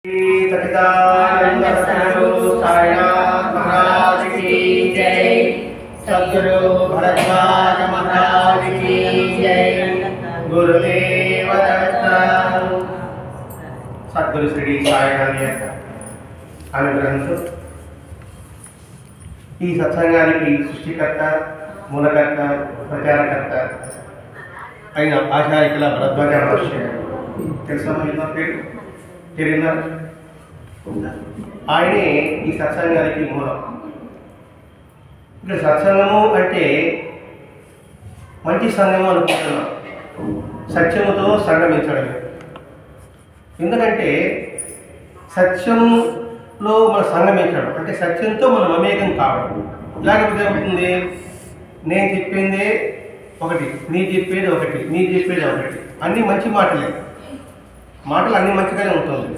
सच्चिदानंद सद्गुरु साईनाथ महाराज की जय। सद्गुरु भरद्वाज महाराज की जय। गुरुदेव दत्त। सद्गुरु श्री సాయినాథ్ యొక్క అనుగ్రహంతో ఈ సత్సంగానికి సృష్టికర్త, మూలకర్త, ప్రచారకర్త అయిన ఆచార్యుల భరద్వాజ మహర్షి తెలుసా పేరు తెలియదా? ఆయనే ఈ సత్సంగానికి మూలం. ఇక్కడ సత్సంగము అంటే మంచి సంగము అనుకుంటున్నాం, సత్యముతో సంగమించడమే. ఎందుకంటే సత్యంలో మనం సంగమించడం అంటే సత్యంతో మనం మమేకం కావడం. ఇలాగే అవుతుంది, నేను చెప్పిందే ఒకటి, నీ చెప్పేది ఒకటి, నీ చెప్పేది ఒకటి. అన్నీ మంచి మాటలే, మాటలు అన్నీ మంచిగానే ఉంటుంది,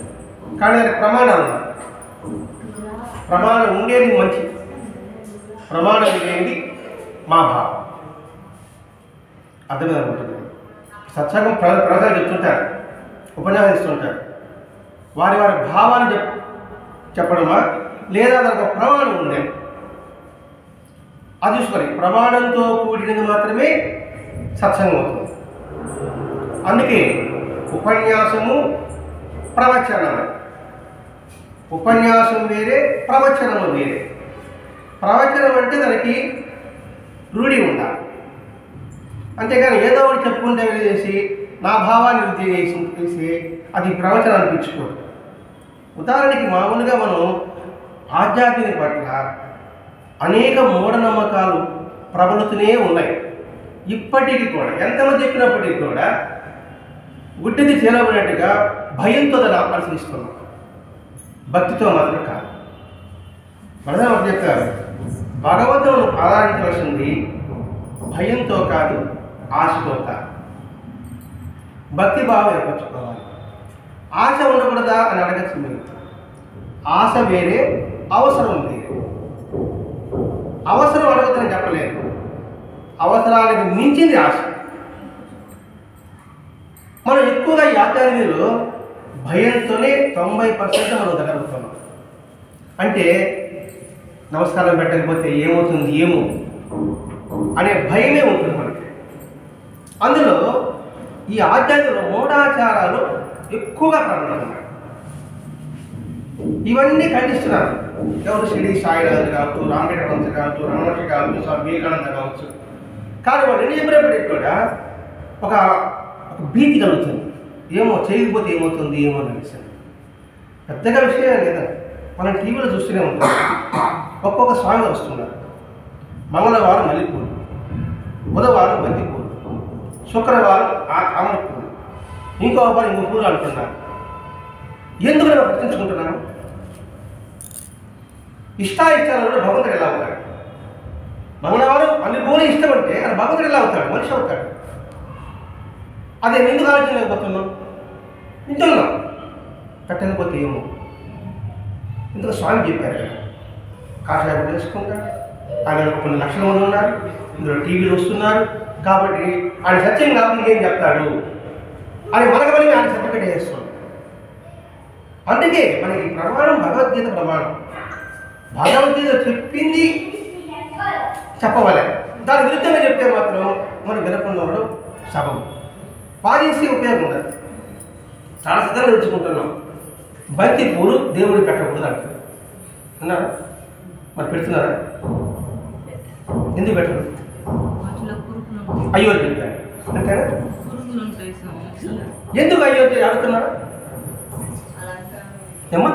కానీ అది ప్రమాణాలు. ప్రమాణం ఉండేది మంచి, ప్రమాణం లేనిది మా భావం. అర్థమే ఉంటుంది. సత్సంగం ప్రజలు చెప్తుంటారు, ఉపన్యాసం ఇస్తుంటారు. వారి వారి భావాన్ని చెప్పడమా లేదా దానికి ఒక ప్రమాణం ఉండే అది చూసుకొని ప్రమాణంతో కూడినది మాత్రమే సత్సంగం అవుతుంది. అందుకే ఉపన్యాసము ప్రవచనం, ఉపన్యాసం వేరే, ప్రవచనము వేరే. ప్రవచనం అంటే దానికి రూఢి ఉండాలి, అంతేగాని ఏదో ఒకటి చెప్పుకుంటే చేసి నా భావాన్ని వృద్ధి చేసి అది ప్రవచనం అనిపించుకోదు. ఉదాహరణకి మామూలుగా మనం ఆధ్యాత్మిక పట్ల అనేక మూఢనమ్మకాలు ప్రబలుతూనే ఉన్నాయి. ఇప్పటికీ కూడా ఎంతమంది చెప్పినప్పటికీ కూడా గుడ్డిది చేరబడినట్టుగా భయంతో దాన్ని అనుసరిస్తున్నాం, భక్తితో మాత్రం కాదు. మనకు చెప్తారు, భగవంతుడు ఆరాధించవలసింది భయంతో కాదు, ఆశతో కాదు. భక్తి భావం ఏర్పరచుకోవాలి. ఆశ ఉండకూడదా అని అడగచ్చు మీరు. ఆశ వేరే, అవసరం వేరే. అవసరం అడగద్దని చెప్పలేదు, అవసరానికి మించింది ఆశ. మనం ఎక్కువగా ఈ ఆధ్యాత్మికలో భయంతోనే 90% మనం దగ్గరుతున్నాం. అంటే నమస్కారం పెట్టకపోతే ఏమవుతుంది ఏమో అనే భయమే ఉంటుంది మనకి. అందులో ఈ ఆధ్యాత్మికలో మూఢాచారాలు ఎక్కువగా ప్రబలుతున్నాయి. ఇవన్నీ ఖండిస్తున్నారు. ఎవరు షిరిడి సాయినాథ్ కావచ్చు, రామకృష్ణ కావచ్చు, రమణమహర్షి కావచ్చు, స్వామి వివేకానంద కావచ్చు. కానీ వాళ్ళు ఎన్ని చెప్పినప్పటికీ కూడా ఒక భీతి కలుగుతుంది, ఏమో చేయకపోతే ఏమవుతుంది ఏమో అనిపిస్తుంది. పెద్దగా విషయం లేదా, మనం టీవీలో చూస్తూనే ఉంటాం. ఒక్కొక్క స్వామి వస్తున్నారు. మంగళవారం మల్లెపూలు, బుధవారం బంతిపూలు, శుక్రవారం ఆ తామర పూలు, ఇంకో వారం ఇంకో పూలు అంటున్నారు. ఎందుకు నేను ప్రశ్నించుకుంటున్నాను? ఇష్టాయిష్టాలలో భగవంతుడు ఎలా అవుతాడు? మంగళవారం మల్లెపూలు ఇష్టం అంటే అది భగవంతుడు ఎలా అవుతాడు? మనిషి అవుతాడు. అదే ఎందుకు ఆలోచన లేకపోతున్నాం? వింటున్నాం, కట్టకపోతే ఏమో. ఇందులో స్వామి చెప్పారు కదా, కాషాయం తెలుసుకుంటారు. ఆయన కొన్ని లక్షల మంది ఉన్నారు, ఇందులో టీవీలు వస్తున్నారు. కాబట్టి ఆయన సత్యం కాబట్టి ఏం చెప్తాడు అని మనకు మళ్ళీ ఆయన సర్టిఫికేట్ చేస్తున్నాం. అందుకే మనకి ప్రమాణం భగవద్గీత ప్రమాణం. భగవద్గీత చెప్పింది చెప్పవాలి, దాని విరుద్ధంగా చెప్తే మాత్రం మనం వినకుండా సభం పాలిసీ ఉపయోగం ఉండదు. చాలా సిద్ధంగా తెచ్చుకుంటున్నాం. బంతి పూలు దేవుడికి పెట్టకూడదు అంటారు. అన్నారా? మరి పెడుతున్నారా? ఎందుకు పెట్టరు? అయ్యో చెప్పారు అంతేనా? ఎందుకు అయ్యో అడుగుతున్నారా? ఏమా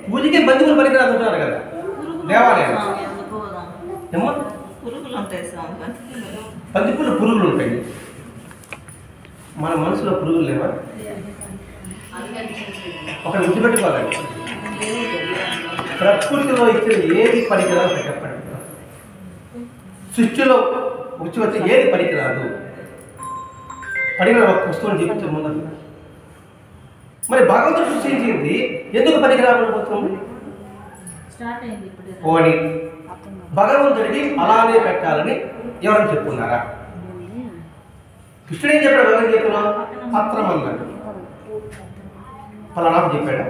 పూజకే బంతిపూలు పనికిరాదు అంటున్నారు కదా దేవాలయం. ఏమో బంతిపూలు పురుగులు ఉంటాయి. మన మనసులో పురుగులు లేవా? ఒకటి గుర్తుపెట్టుకోవాలి, ప్రకృతిలో ఇచ్చిన ఏది పనికిరాదు చెప్పండి. సృష్టిలో వచ్చి వచ్చి ఏది పనికిరాదు? పనికిరాదు ఒక వస్తువుని జీవితం ముందు. మరి భగవంతుడు సృష్టించింది ఎందుకు పనికిరాకుండా పోతుంది? పోనీ భగవంతుడికి అలానే పెట్టాలని ఎవరైనా చెప్పుకున్నారా? కృష్ణుడు ఏం చెప్పాడు భగవద్గీతలో? పత్రం అన్నాడు, ఫలానా చెప్పాడా?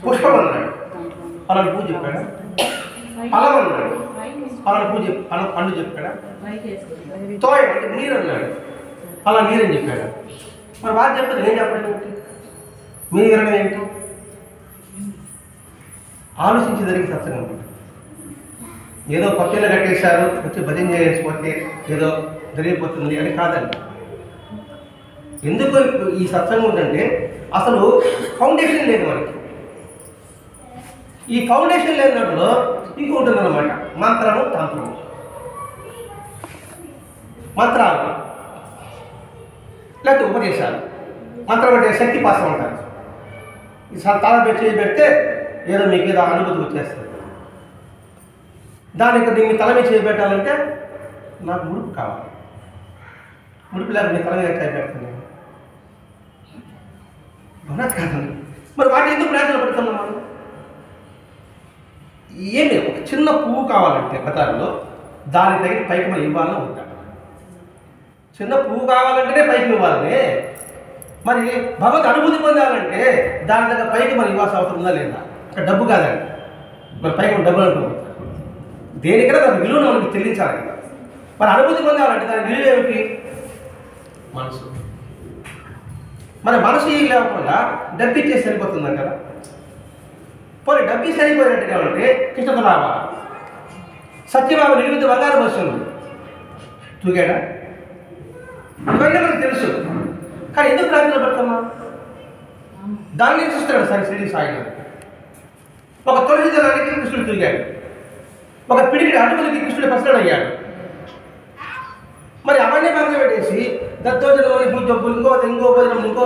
పుష్పం అన్నాడు, ఫలానా పూజ చెప్పాడా? ఫలం అన్నాడు, ఫలానా పూజ పండు చెప్పాడా? తోయ అంటే నీరు అన్నాడు, ఫలానా నీరు అని చెప్పాడా? మరి వాళ్ళు చెప్పదు, నేను చెప్పడం ఏంటి, మీ వినడం ఏంటి? ఆలోచించి జరిగి సత్సంగం ఏదో పక్కన కట్టేశారు వచ్చి భజన చేసిపోతే ఏదో జరిగిపోతుంది అని కాదండి. ఎందుకు ఈ సత్సంగం అంటే అసలు ఫౌండేషన్ లేదు మనకి. ఈ ఫౌండేషన్ లేని దాంట్లో ఇంకొకటి ఉందన్నమాట, మంత్రము తంత్రము. మంత్రాలు లేకపోతే ఉపదేశాలు. మంత్రం అంటే శక్తి పాసం అంటారు. ఈ తల పెట్టి పెడితే ఏదో మీకు ఏదో అనుభూతి వచ్చేస్తుంది. దానికి మీ తల మీద చేయబెట్టాలంటే నాకు ముడుపు కావాలి. ముడుపు లేక మీ తల మీద చేయబెడతాను నేను, అవునా కాదండి? మరి వాటి ఎందుకు ప్రయత్నం పెడుతున్నాం మనం? ఏమి ఒక చిన్న పువ్వు కావాలంటే బతారులో దాని తగిన పైకి మనం ఇవ్వాలని ఉంటాం. చిన్న పువ్వు కావాలంటేనే పైకి ఇవ్వాలని. మరి భగవత్ అనుభూతి పొందాలంటే దాని దగ్గర పైకి మనం ఇవ్వాల్సిన అవసరం ఉందా లేదా? ఇక్కడ డబ్బు కాదండి, మరి పైకి డబ్బులు అనుకుంటాం. దేనికైనా దాని విలువను మనకి చెల్లించాలి కదా. మరి అనుభూతి పొందాలంటే దాని విలువ ఏమిటి? మనసు. మన మనసు లేకుండా డబ్బు ఇచ్చేసి సరిపోతుందంట కదా. పోనీ డబ్బు సరిపోయినట్టుగా ఉంటే కృష్ణతో లాభా. సత్యబాబు నిలుగుతూ బంగారు బస్సు ఉంది, తూగాడా? ఇవన్నీ మనకు తెలుసు, కానీ ఎందుకు ప్రార్థన పడతామా? దాన్ని చూస్తున్నాడు సరే శ్రీ సాయి గారు. ఒక తొలగి జనానికి కృష్ణుడు తిరిగాడు, ఒక పిడికిడి అటుకులకి కృష్ణుడు ప్రశ్నలు అయ్యాడు. మరి అవన్నీ పక్కన పెట్టేసి దత్తోజనమని ఇంకో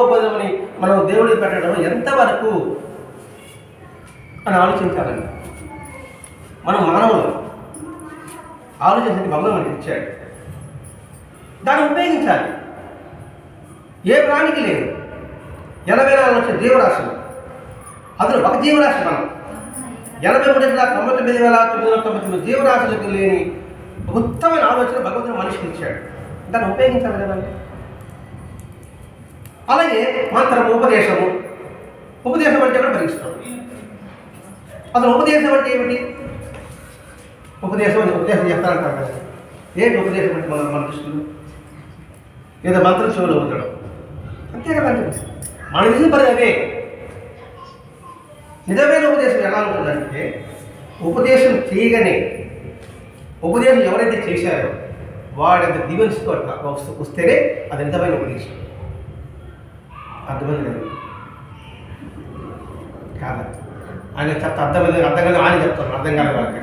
భోజనం అని మనం దేవుడికి పెట్టడం ఎంతవరకు అని ఆలోచించాలండి. మనం మానవులు ఆలోచించి భగవంతుడు మనకి ఇచ్చాడు, దాన్ని ఉపయోగించాలి. ఏ ప్రాణికి లేదు. 84 లక్షల జీవరాశులు, అందులో ఒక జీవరాశి మనం 83,99,999 జీవరాశులకు లేని ఉత్తమైన ఆలోచన భగవంతుడు మనిషికి ఇచ్చాడు, దాన్ని ఉపయోగించాలి కదండి. అలాగే మంత్రము ఉపదేశం అంటే కూడా భరిస్తాం. అసలు ఉపదేశం అంటే ఏమిటి? ఉపదేశం చెప్తారంటారు కదా. ఏంటి ఉపదేశం అంటే మన దృష్టిలో ఏదో మంత్రం చెవులు ఉండడం అంతే కదండి. మన విషయం పని అదే. నిజమైన ఉపదేశం ఎలా ఉంటుందంటే ఉపదేశం చేయగానే ఉపదేశం ఎవరైతే చేశారో వాడంత దివెన్స్తో వస్తేనే అది నిజమైన ఉపదేశం. అర్థమైంది కాదు, ఆయన చెప్తా అర్థమైంది అర్థంగా ఆయన చెప్తాను, అర్థం కాదు వాళ్ళకి.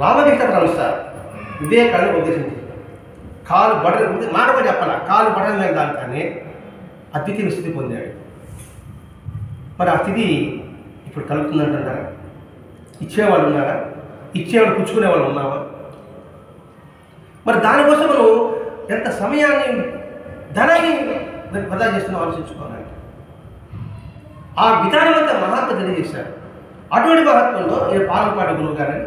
రామకృష్ణ పరమహంస వివేకాన్ని ఉపదేశించారు. కాలు బట్టలు మాట కూడా చెప్పాల, కాలు బట్టల మీద దానికానే అద్వితీయ స్థితి పొందాడు. మరి ఆ స్థితి ఇప్పుడు కలుగుతుందంటున్నారా? ఇచ్చేవాళ్ళు ఉన్నారా? ఇచ్చేవాళ్ళు పుచ్చుకునే వాళ్ళు ఉన్నావా? మరి దానికోసం మనం ఎంత సమయాన్ని ధనాన్ని వృధా చేస్తున్నా ఆలోచించుకోవాలంటే ఆ విధానం అంతా మహాత్మ తెలియజేశారు. అటువంటి మహత్వంలో ఈ పాలపాటి గురువు గారని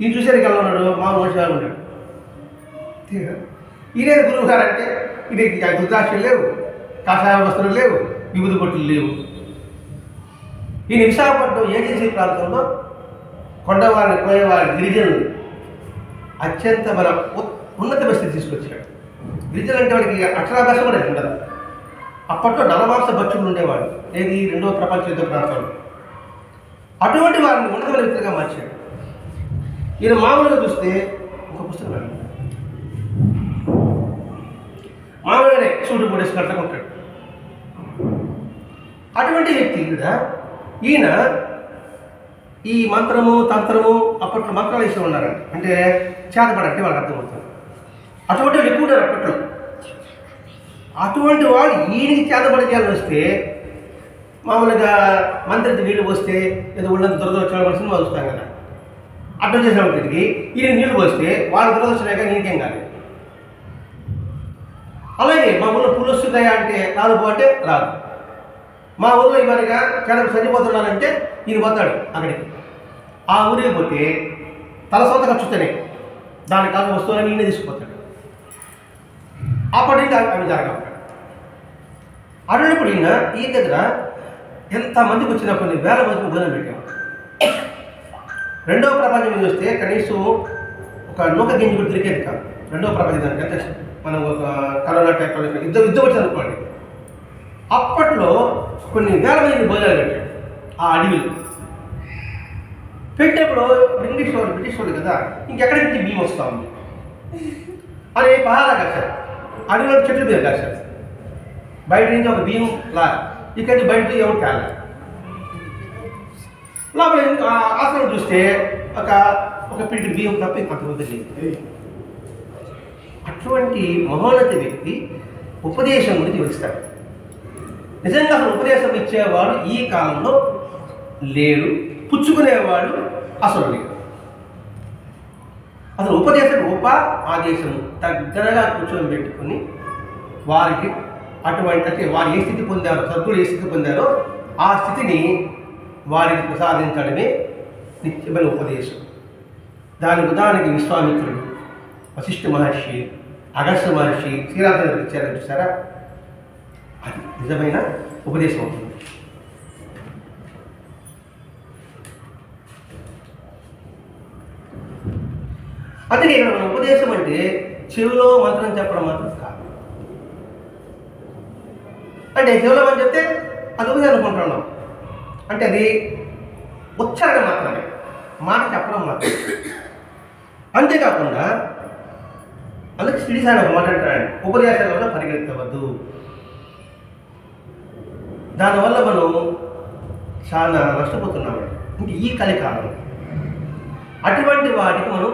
ఈయన చూసేది ఎలా ఉన్నాడు, మామూలు మనిషిగా ఉన్నాడు. ఈయన గురువు గారు అంటే ఇది రుద్రాక్షలు లేవు, కాషాయ వస్త్రాలు లేవు, విభూతి బొట్టులు లేవు. ఈయన విశాఖపట్నం ఏజెన్సీ ప్రాంతంలో కొండవారిని కోయేవారి గిరిజనులు అత్యంత మన ఉన్నత పరిస్థితి తీసుకొచ్చాడు. గిరిజనులు అంటే వాడికి అక్షరాభ్యాసం కూడా ఉండదు. అప్పట్లో నలమాంస భక్షులు ఉండేవాడు, ఏది 2వ ప్రపంచ యుద్ధ ప్రాంతంలో. అటువంటి వారిని ఉన్నతమైన వ్యక్తిగా మార్చాడు. ఈయన మామూలుగా చూస్తే ఒక పుస్తకం మామూలుగానే సూటు పొడేసి కట్టుకుంటాడు. అటువంటి వ్యక్తి కూడా ఈయన ఈ మంత్రము తంత్రము అప్పట్లో మంత్రాలు వేసి ఉన్నారండి, అంటే చేతపడంటే వాళ్ళకి అర్థమవుతుంది. అటువంటి వాళ్ళు ఎక్కువ ఉంటారు అప్పట్లో. అటువంటి వాళ్ళు ఈయనకి చేతపడి చేయాలని వస్తే మామూలుగా మంత్రికి నీళ్ళు పోస్తే ఏదో ఒళ్ళంత దురదొచ్చిన మనిషిని వదులుతాం కదా. అర్థం చేసిన తిరిగి ఈయన నీళ్ళు పోస్తే వాళ్ళ దురదొచ్చినాక నీకేం కాదు. అలాగే మా ఊళ్ళో పులుస్తుందా అంటే రాదు, పో అంటే రాదు. మా ఊళ్ళో ఇవాళగా కేంద్రం చనిపోతున్నానంటే ఈయన పోతాడు అక్కడికి. ఆ ఊరికి పోతే తన సొంత ఖర్చుతోనే దానికి కాదు వస్తువులని ఈయన తీసుకుపోతాడు. అప్పటి నుంచి అవి జరగాలి. అడిగినప్పుడు ఈయన దగ్గర ఎంతమందికి వచ్చినా కొన్ని వేల మందికి భోజనం పెట్టాము. రెండవ ప్రపంచం చూస్తే కనీసం ఒక నూక గింజ కూడా దొరికేది కాదు. రెండవ ప్రపంచానికి ఎంత మనం ఒక కరోనా టైప్లో యుద్ధం వచ్చింది అనుకోండి. అప్పట్లో కొన్ని వేల మందికి భోజనాలు పెట్టాడు ఆ అడవిలో. పెట్టేప్పుడు బ్రిటిష్ వాళ్ళు కదా, ఇంకెక్కడి నుంచి బియ్యం వస్తూ ఉంది అని పహారా కాశారు. అడవిలో చెట్లు మీద కాశారు. బయట నుంచి ఒక బియ్యం లా ఇక్కడి నుంచి బయట ఎవరు కాలేదు. లోపల ఆశ్రమం చూస్తే ఒక పిడి బియ్యం తప్ప ఇంకొంతమంది లేదు. అటువంటి మహోన్నత వ్యక్తి ఉపదేశం గురించి వివరిస్తాడు. నిజంగా అసలు ఉపదేశం ఇచ్చేవాడు ఈ కాలంలో లేడు, పుచ్చుకునేవాడు అసలు లేడు. అసలు ఉపదేశం ఆదేశం దగ్గరగా కూర్చొని పెట్టుకుని వారికి అటువంటి అంటే వారు ఏ స్థితి పొందారో, సద్గురు ఏ స్థితి పొందారో ఆ స్థితిని వారికి ప్రసాదించడమే నిత్యమైన ఉపదేశం. దానికి ఉదాహరణకి విశ్వామిత్రుడు, వశిష్ఠ మహర్షి, అగస్త్య మహర్షి, శ్రీరామచంద్రుడు ఇచ్చారని చూసారా? అది నిజమైన ఉపదేశం అవుతుంది. అందుకే ఇక్కడ మన ఉపదేశం అంటే చెవిలో మంత్రం చెప్పడం మాత్రం కాదు. అంటే చెవిలో మంత్రం చెప్తే అది ఉపదేశం అనుకుంటున్నాం అంటే అది ఉచ్చారణ మాత్రమే, మాట చెప్పడం మాత్రమే. అంతేకాకుండా అందుకే శ్రీసారి ఒక మాట అంటాడు, ఉపదేశాల వల్ల పరిగెత్తవద్దు. దానివల్ల మనం చాలా నష్టపోతున్నామండి. ఇంక ఈ కలికాలం అటువంటి వాటికి మనం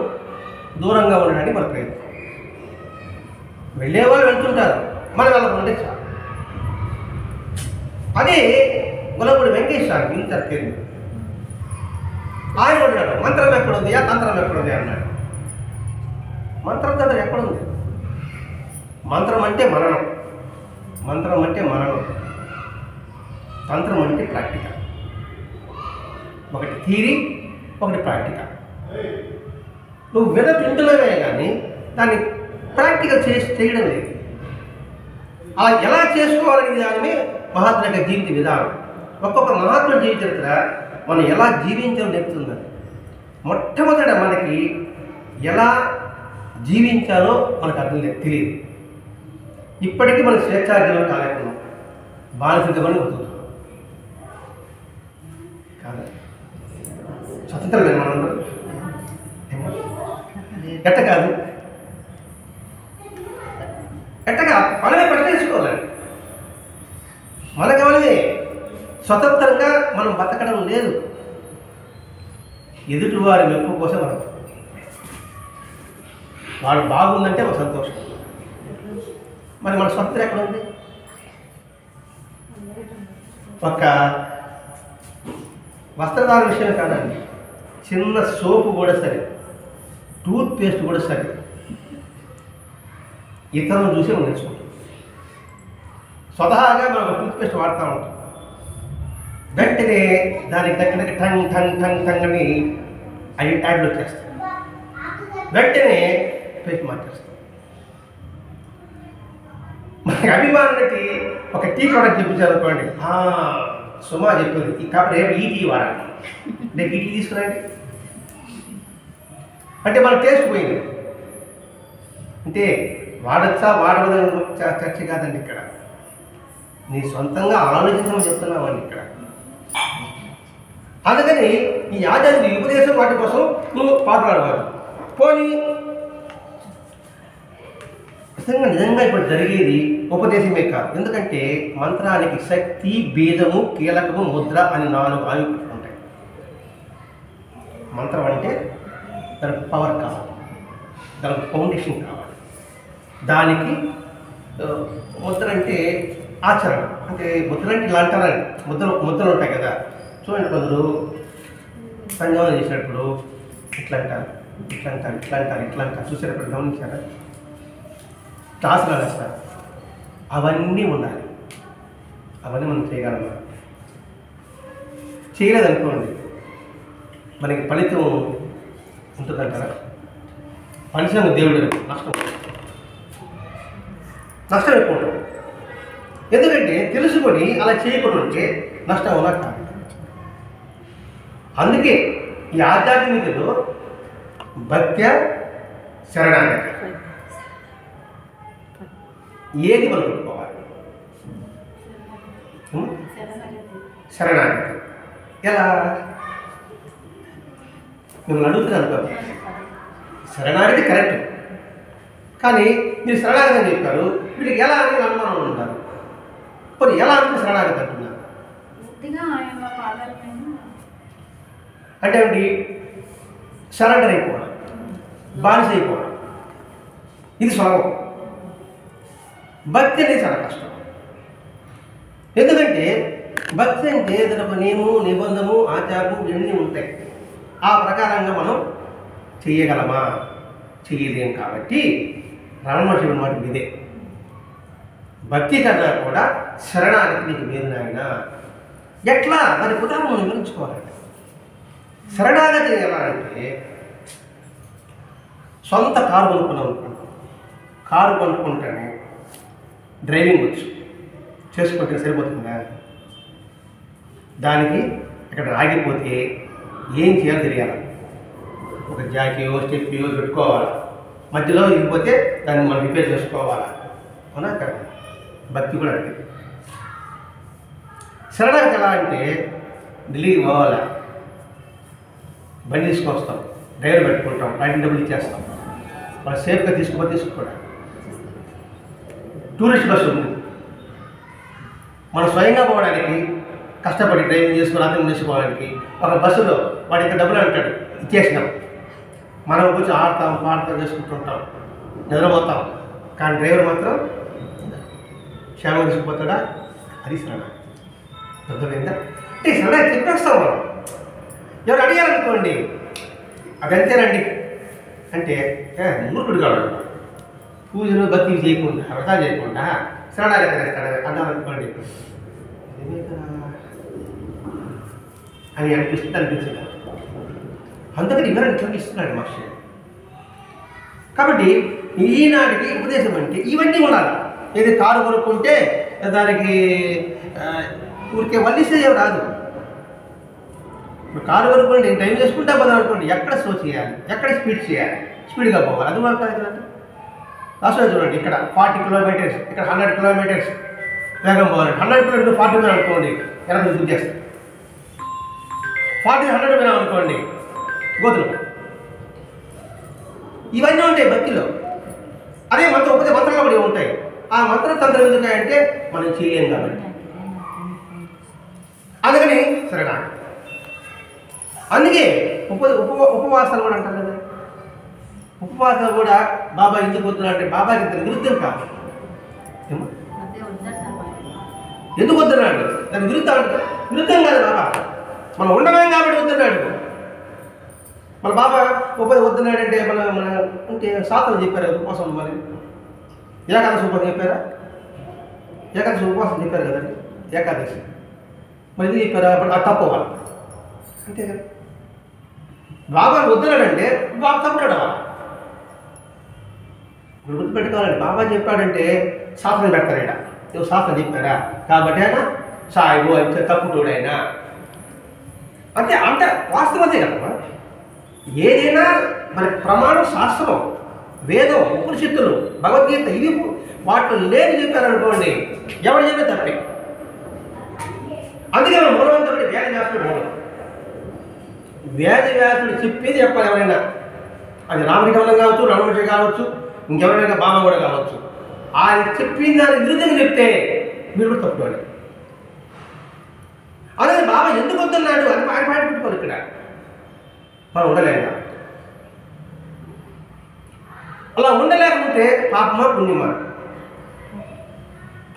దూరంగా ఉండడానికి మన ప్రయత్నం. వెళ్ళే వాళ్ళు వెళ్తుంటారు, మనం వెళ్ళకుంటే చాలు. అదే గులపూడి వెంకటేశ్వర ఇంత పేరు ఆయన ఉన్నాడు. మంత్రం ఎక్కడుంది, తంత్రం ఎక్కడుంది అన్నాడు. మంత్రం తంత్రం ఎక్కడుంది? మంత్రం అంటే మననం, మంత్రం అంటే మననం, తంత్రం అంటే ప్రాక్టికల్. ఒకటి థియరీ, ఒకటి ప్రాక్టికల్. నువ్వు వింటున్నవే కానీ దాన్ని ప్రాక్టికల్ చేయడం లేదు. అలా ఎలా చేసుకోవాలనే విధానమే మహాత్ముల యొక్క జీవిత విధానం. ఒక్కొక్క మహాత్ముల జీవిత చరిత్ర మనం ఎలా జీవించాలో నేర్పుతుందని. మొట్టమొదట మనకి ఎలా జీవించాలో మనకు అర్థం తెలియదు. ఇప్పటికీ మన స్వేచ్ఛాజీవనం కాలేకున్నాం, బానిసత్వమని బతుకుతున్నాం కాదు. స్వతంత్రం లేదు మనందరూ. ఎట్ట కాదు, ఎట్టగా మనమే ప్రశ్నించుకోవాలండి. మనకు మనమే స్వతంత్రంగా మనం బతకడం లేదు. ఎదుటివారి మెప్పు కోసం మనం, వాడు బాగుందంటే ఒక సంతోషం. మరి మన స్వతంత్రం ఎక్కడ ఉంది? ఒక వస్త్రధారణ విషయం కాదండి, చిన్న సోపు కూడా సరే, టూత్ పేస్ట్ కూడా సరే ఇతరులను చూసి మనం నేర్చుకుంటాం. స్వతహాగా మనం ఒక టూత్ పేస్ట్ వాడుతూ ఉంటాం, వెంటనే దానికి దగ్గర టంగ్ టంగ్ టంగ్ టంగ్ అని అవి యాడ్లు వచ్చేస్తాయి. వెంటనే పేస్ట్ మార్చేస్తాం. మనకి అభిమానులకి ఒక టీ ప్రోడక్ట్ చూపించారు అనుకోండి, సుమా చెప్పింది కాబట్టి రేపు ఈ టీ వాడాలి, రేపు ఈ టీ తీసుకురండి అంటే మన టేస్ట్ పోయింది. అంటే వాడచ్చా వాడవదని చర్చ కాదండి ఇక్కడ, నీ సొంతంగా ఆలోచించమని చెప్తున్నామండి ఇక్కడ. అందుకని ఈ ఆచార్యులు ఉపదేశం వాటి కోసం నువ్వు పాటుపడవాలి. పోనీ నిజంగా ఇప్పుడు జరిగేది ఉపదేశమే కాదు. ఎందుకంటే మంత్రానికి శక్తి, బీజము, కీలకము, ముద్ర అని 4 ఆయుధాలు ఉంటాయి. మంత్రం అంటే దానికి పవర్ కావాలి, దానికి ఫౌండేషన్ కావాలి. దానికి ముద్ర అంటే ఆచరణ. అంటే ముద్ర అంటే ఇలా అంటారండి, ముద్రలు ఉంటాయి కదా. చూడండి, కొందరు సంగమనం చేసినప్పుడు ఇట్లా అంటారు, ఇట్లా అంటారు, ఇట్లా అంటారు, ఇట్లా అంటారు. చూసేటప్పుడు గమనించారా? క్లాసులు వేస్తారు. అవన్నీ ఉండాలి. అవన్నీ మనం చేయగలమా? చేయలేదనుకోండి, మనకి ఫలితం ఉంటుందంటారా? మనిషి దేవుడు నష్టం ఎక్కువ ఉంటుంది. ఎందుకంటే తెలుసుకొని అలా చేయకుండా ఉంటే నష్టం ఉన్నా కాదు. అందుకే ఈ ఆధ్యాత్మికతలో భక్త్య శరణాగతి ఏది మనం పెట్టుకోవాలి? శరణాగతి ఎలా? మిమ్మల్ని అడుగుతున్నాను కదా, శరణాగతి కరెక్ట్, కానీ మీరు శరణాగతి అని చెప్పారు, వీటికి ఎలా అని అనుమానం ఉంటారు. మరి ఎలా అంటే శరణాగతి అంటున్నారు అంటే ఏమిటి? సరెండర్ అయిపోవడం, బానిస అయిపోవడం. ఇది సులభం. భక్తి అనేది చాలా కష్టం. ఎందుకంటే భక్తి అంటే దానికి నియమము, నిబంధనము, ఆచారము ఇవన్నీ ఉంటాయి. ఆ ప్రకారంగా మనం చెయ్యగలమా? చెయ్యలేం. కాబట్టి రమణ మహర్షి మాట ఇదే, భక్తి కన్నా కూడా శరణాగతి నీకు మీరు నాయన. ఎట్లా? దాని ఉదాహరణ మనం వివరించుకోవాలంటే, శరణాగతి ఎలా అంటే, సొంత కారు కొనుక్కున్నాం అనుకుంటాం. కారు కొనుక్కుంటేనే డ్రైవింగ్ వచ్చు, చేసుకుంటే సరిపోతుందా? దానికి ఇక్కడ ఆగిపోతే ఏం చేయాలో తెలియాలి. ఒక జాకీయో స్టెప్పియో పెట్టుకోవాలి, మధ్యలో ఇగిపోతే దాన్ని మనం రిపేర్ చేసుకోవాలి. అవునా కదా? భక్తి కూడా అంటే శరణాగతి ఎలా అంటే, ఢిల్లీకి పోవాలి, బండి తీసుకొస్తాం, డ్రైవర్ పెట్టుకుంటాం, రైడింగ్ డబ్బులు ఇచ్చేస్తాం, వాళ్ళు సేఫ్గా తీసుకోవడం. టూరిస్ట్ బస్సు ఉంది, మనం స్వయంగా పోవడానికి కష్టపడి డ్రైవింగ్ చేసుకుని రాత్రి చేసుకోవడానికి ఒక బస్సులో వాడి ఇంత డబ్బులు అంటాడు, ఇచ్చేసినాం. మనం కొంచెం ఆడతాం, పాడతాం, చేసుకుంటుంటాం, నిద్రపోతాం. కానీ డ్రైవర్ మాత్రం క్షేమంగా తీసుకుపోతాడా? అది శరణాగతి. అర్థమైందా? అంటే శరణాగతి చెప్పేస్తాం మనం. ఎవరు అడిగారనుకోండి, అదంతేనండి అంటే మూర్ఖుడు కావాలి. పూజలు భక్తి చేయకుండా, వ్రతాలు చేయకుండా శరణాగతి చేస్తాడు అన్నారనుకోండి, అని అనిపించింది. అందుకని వివరణ చూపిస్తున్నాడు మహర్షి. కాబట్టి ఈనాటికి ఉపదేశం అంటే ఇవన్నీ ఉండాలి. ఏది కారు కొనుక్కుంటే దానికి ఊరికే వల్లిస్తే రాదు. ఇప్పుడు కారు కొనుక్కోండి, డ్రైవ్ చేసుకుంటా పోదాం అనుకోండి, ఎక్కడ స్లో చేయాలి, ఎక్కడ స్పీడ్ చేయాలి, స్పీడ్గా పోవాలి. అది కూడా కదండి. రాష్ట్రంలో చూడండి, ఇక్కడ 40 కిలోమీటర్స్, ఇక్కడ 100 కిలోమీటర్స్ వేగం పోవాలి. 100 కిలోమీటర్ 40 మీద అనుకోండి, ఎలా చూసేస్తాం. 40-100 మీద అనుకోండి, గోతులు. ఇవన్నీ ఉంటాయి భక్తిలో. అదే మంత్రం ఒకటే మంత్రంలో కూడా ఉంటాయి. ఆ మంత్రతంత్రం ఎందుకంటే మనం చేయలేం కాబట్టి. అందుకని శరణాగతి. అందుకే ఉపవాసాలు కూడా అంటారు కదా. ఉపవాసాలు కూడా బాబా ఎందుకు వద్దున్నా అంటే బాబాకి ఇంత విరుద్ధం కాదు. ఎందుకు వద్దున్నాడు? దాని విరుద్ధం కాదు బాబా. మనం ఉండలేం కాబట్టి వద్దున్నాడు. మన బాబా వద్దున్నాడంటే మన అంటే శాస్త్రం చెప్పారు ఉపవాసం. మరి ఏకాదశి ఉపవాసం చెప్పారా? ఏకాదశి ఉపవాసం చెప్పారు కదండి, ఏకాదశి. మరి ఇది చెప్పారా? అది తప్పవాలి అంతే కదా. బాబా వద్దున్నాడంటే బాబా తప్పుడాడు. ఇప్పుడు గుర్తుపెట్టుకోవాలండి, బాబా చెప్పాడంటే శాస్త్రం పెడతారైనా. నువ్వు శాస్త్రం చెప్పారా కాబట్టి అయినా సాయిబు అయితే తప్పుడైనా అంటే అంటే వాస్తవం అదే కదా. ఏదైనా మన ప్రమాణం శాస్త్రం, వేదం, ఉపనిషత్తులు, భగవద్గీత ఇవి వాటిలో లేని చెప్పారనుకోండి, ఎవరు చెప్పే తప్పే. అందుకే మనం మూలవంతుడి వేదవ్యాసుడు మూలం. వేదవ్యాసుడు చెప్పేది చెప్పాలి ఎవరైనా. అది రామకృష్ణ కావచ్చు, రమణ కావచ్చు, ఇంకెవరైనా బాబా కూడా కావచ్చు. ఆయన చెప్పింది దాని విరుద్ధంగా చెప్తే మీరు కూడా తప్పుకోండి. అలాగే బాబా ఎందుకు వద్దన్నాడు అని పాట పెట్టుకోవాలి. ఇక్కడ మనం ఉండలేక, అలా ఉండలేకుంటే పాపమా పుణ్యమా?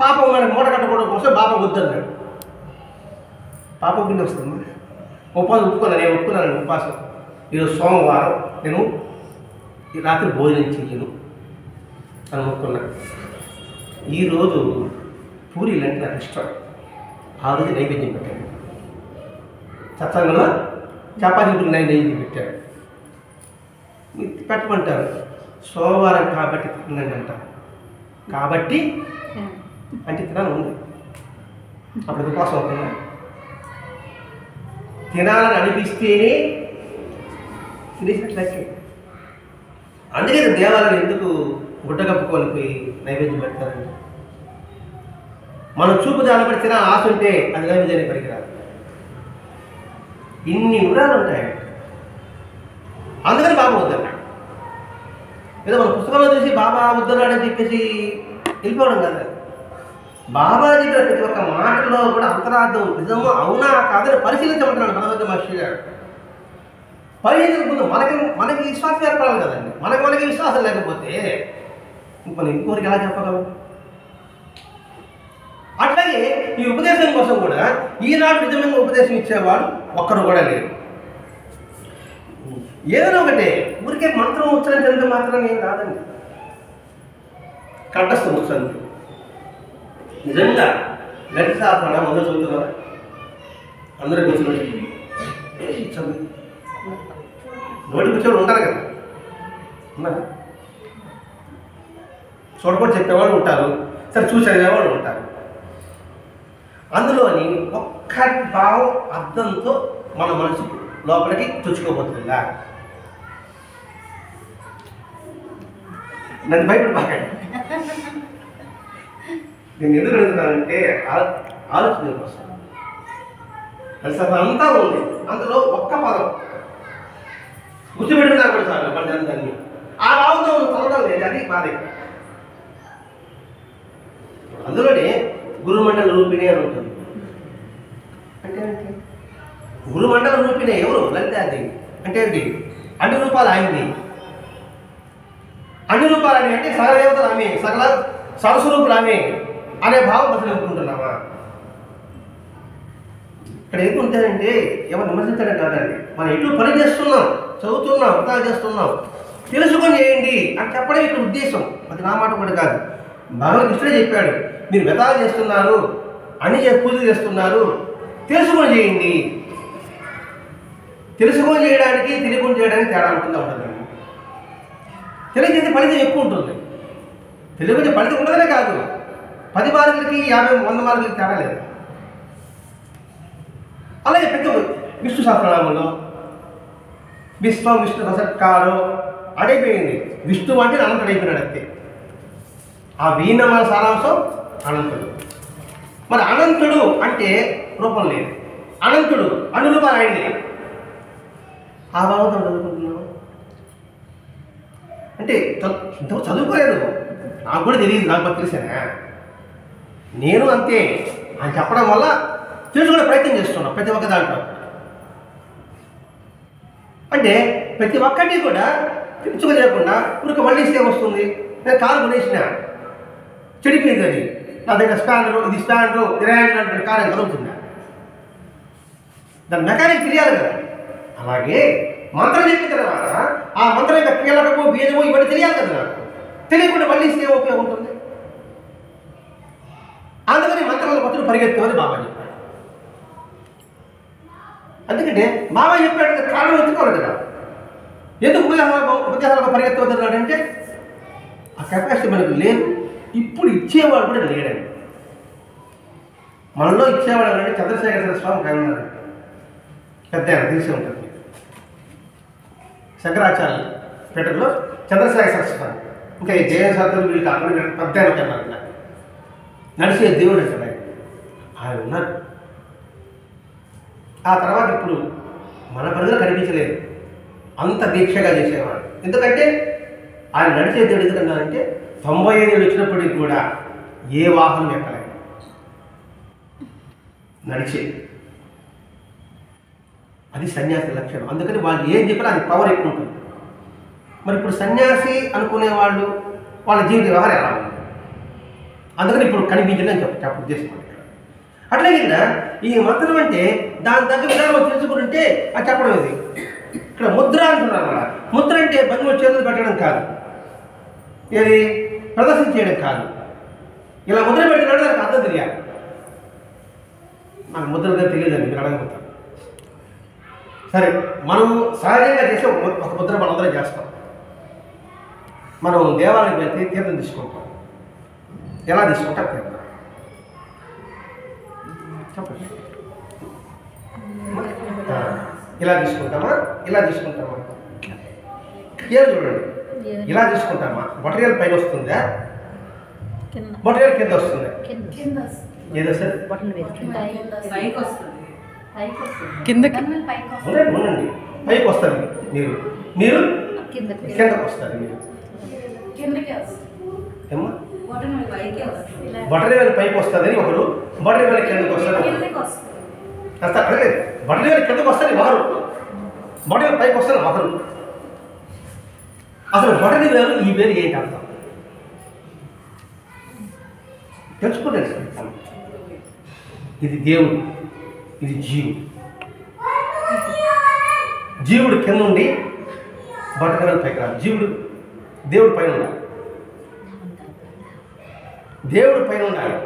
పాపం మనకి మూట కట్టుకోవడం కోసం బాబా వద్దన్నాడు. పాప పుణ్యం వస్తుంది. ఉపవాసం ఒప్పుకున్నాను ఉపవాసం. ఈరోజు సోమవారం నేను ఈ రాత్రి భోజనం చెయ్యను అని ఒప్పుకున్నాను. ఈరోజు పూరీలు అంటే నాకు ఇష్టం. ఆ రోజు నైవేద్యం పెట్టాడు. సత్సంగంలో చపాతీలు నైవేద్యం పెట్టాడు. పెట్టమంటారు. సోమవారం కాబట్టి తినండి అంటారు. కాబట్టి అంటే తినాలి ఉంది. అప్పుడు ఉపవాసం అవుతుందా? తినాలని అనిపిస్తేనే తినేసినట్లయితే. అందుకే దేవాలయం ఎందుకు గుడ్డ కప్పుకొని పోయి నైవేద్యం పెడతారండి? మనం చూపు దానిపడి తిన ఆశ ఉంటే అది నైవేద్యాన్ని పనికిరాదు. ఇన్ని వివరాలు ఉంటాయి. అందుకని బాబా వద్దన్నాడు. ఏదో మన పుస్తకంలో చూసి బాబా వద్దన్నాడని చెప్పేసి వెళ్ళిపోవడం కదా. బాబా చెప్పిన ప్రతి ఒక్క మాటలో కూడా అంతరార్థం నిజమో అవునా కాదని పరిశీలించమంటున్నాడు భగవంతుడు మహర్షి గారు. పరిశీలించకుండా మనకి విశ్వాసం ఏర్పడాలి కదండి. మనకి విశ్వాసం లేకపోతే మనం ఇంకోరికి ఎలా చెప్పగలం? అట్లాగే ఈ ఉపదేశం కోసం కూడా ఈనాడు నిజమైన ఉపదేశం ఇచ్చేవాడు ఒక్కరు కూడా లేరు. ఏదైనా ఒకటే ఊరికే మంత్రం ఉచ్చరించడం మాత్రం ఏం కాదండి. కంఠస్థం ఉచ్చరించు నిజంగా గట్టి సాధన అందరూ చదువుతున్నారా? అందరూ కూర్చోండి. నోటి కూర్చొని ఉంటారు కదా, ఉన్నారా? చూడకుండా చెప్పేవాళ్ళు ఉంటారు, సరే చూసి చదివేవాళ్ళు ఉంటారు. అందులోని ఒక్క భావం అర్థంతో మన మనసు లోపలికి తుచ్చుకోబోతుందా? నన్ను భయపడిపోకండి. నేను ఎందుకు అడుగుతున్నానంటే ఆలోచన కోసం. అంతా ఉంది, అందులో ఒక్క పదం గుర్తుపెట్టుకున్నా కూడా చాలు పంచాన్ని. ఆ భావంతో చదవడం లేదు, అది బాధ. అందులోనే గురుమండల రూపిణి అని ఉంటుంది. అంటే గురుమండల రూపిణి ఎవరు? లలితాదేవి. అంటే ఏంటి? అన్ని రూపాలు ఆయన్ని. అన్ని రూపాలు ఆయన అంటే సకల దేవతలు ఆమె, సకల సరస్వరూపులు ఆమె అనే భావం అసలు చెప్పుకుంటున్నామా? ఇక్కడ ఏది ఉంటారంటే ఎవరు విమర్శించడం కాదండి. మనం ఎటు పని చేస్తున్నాం, చదువుతున్నాం, వృత్తాలు చేస్తున్నాం, తెలుసుకొని చేయండి అని చెప్పడం ఇక్కడ ఉద్దేశం. అది నా మాట కూడా కాదు. భగవద్గీతుడే చెప్పాడు, మీరు వ్రతాలు చేస్తున్నారు, అన్ని పూజలు చేస్తున్నారు, తెలుసుకొని చేయండి. తెలుసుకొని చేయడానికి తెలియకుండా చేయడానికి తేడా ఉంటుందండి. తెలియజేస్తే ఫలితం ఎక్కువ ఉంటుంది. తెలియకపోతే ఫలితం ఉండదనే కాదు, 10 మార్కులకి 50, 100 మార్కులకి తేడా లేదు. అలాగే పెద్ద విష్ణు సహస్రనామంలో విశ్వం విష్ణు రసత్కారం అడైపోయింది. విష్ణువు అంటే అనంతుడు అయిపోయినాడు అంతే. ఆ వీణమాల సారాంశం అనంతుడు. మరి అనంతుడు అంటే రూపం లేదు, అనంతుడు అన్ని రూపాలు ఆయనే. ఆ భావంతో చదువుకుంటున్నాను అంటే ఇంతవరకు చదువుకోలేదు, నాకు కూడా తెలియదు, నాకు తెలిసానా? నేను అంతే అని చెప్పడం వల్ల తెలుసుకునే ప్రయత్నం చేస్తున్నాను ప్రతి ఒక్క దాంట్లో. అంటే ప్రతి ఒక్కటి కూడా తెలుసుకోలేకుండా ఊరికి వల్లిస్తే వస్తుంది. నేను కారు కొనేసిన చెడిపోయింది, అది నా దగ్గర స్పానరు, ఇది స్పానరు, అంటే కారు అని కలుగుతుందా? దాని మెకానిక్ తెలియాలి కదా. అలాగే మంత్రం చెప్పిన తర్వాత ఆ మంత్రం యొక్క కీలకము, బీజము ఇవన్నీ తెలియాలి కదా. నాకు తెలియకుండా వల్లిస్తే ఉపయోగం ఉంటుంది. అందుకని మంత్రాల పత్రులు పరిగెత్తమని బాబా చెప్పాడు. అందుకంటే బాబా చెప్పాడు కారణం ఎత్తుకోవాలి కదా. ఎందుకు ఉపదేశాలకు పరిగెత్తవద్దాడంటే ఆ కెపాసిటీ మనకు లేదు. ఇప్పుడు ఇచ్చేవాడు కూడా లేడండి. మనలో ఇచ్చేవాడు అంటే చంద్రశేఖర స్వామి గారు ఉన్నారు, పెద్ద తెలిసి ఉంటుంది. శంకరాచార్య పేటలో చంద్రశేఖర స్వామి, ఇంకా ఈ జయశాస్త్రులు వీళ్ళు కాకుండా పెద్ద అన్నారు, నడిచే దేవుడు అంటే ఆయన ఉన్నారు. ఆ తర్వాత ఇప్పుడు మన ప్రజలు కనిపించలేదు, అంత దీక్షగా చేసేవాడు. ఎందుకంటే ఆయన నడిచే దేవుడు ఎందుకన్నారంటే 95 ఏళ్ళు వచ్చినప్పటికీ కూడా ఏ వాహనం ఎక్కలేదు, నడిచే. అది సన్యాసి లక్షణం. అందుకని వాళ్ళు ఏం చెప్పినా అది పవర్ ఎక్కువ ఉంటుంది. మరి ఇప్పుడు సన్యాసి అనుకునే వాళ్ళు వాళ్ళ జీవిత వ్యవహారం ఎలా ఉంది? అందుకని ఇప్పుడు కనిపించదని చెప్ప ఉద్దేశం ఇక్కడ. అట్లాగే ఈ మంత్రం అంటే దాని దగ్గర విధానం తెలుసుకుంటే అది చెప్పడం. ఇది ఇక్కడ ముద్ర అంటున్నారు అన్నమాట. ముద్ర అంటే బంధువులు చేతులు పెట్టడం కాదు, ఏది ప్రదర్శన చేయడం కాదు. ఇలా ముద్ర పెట్టినట్టు దానికి అర్థం తెలియాలి. నాకు ముద్రగా తెలియదండి, మీరు అడగకపోతారు. సరే, మనం సహజంగా చేసే ఒక ముద్ర మనందరం చేస్తాం. మనం దేవాలయం వెళ్తే తీర్థం తీసుకుంటాం. ఎలా తీసుకుంటాం తీర్థం చెప్పండి. ఇలా తీసుకుంటామా, ఇలా తీసుకుంటామా? ఏం చూడండి, ఇలా తీసుకుంటామా? బొటరియల్ పైన వస్తుందా, బొటరియల్ కింద వస్తుందా? ఏదో సార్ కిందకి ఉండండి, పైకి వస్తారు మీరు, మీరు కిందకి వస్తారు మీరు. ఏమ్మా, బొటరియల్ పైకి వస్తుందని ఒకరు, బొటరియల్ కిందకి వస్తారు. అదే బొటరియల్ కిందకి వస్తుంది ఒకరు, బొటరియల్ పైకి వస్తుంది ఒకరు. అసలు బొటని వేరు ఈ వేరు ఏంటి అర్థం తెలుసుకోలేదు. ఇది దేవుడు, ఇది జీవుడు. జీవుడు కింద ఉండి బొటని పైకి రాదు. జీవుడు దేవుడు పైన ఉండాలి, దేవుడు పైన ఉండాలి,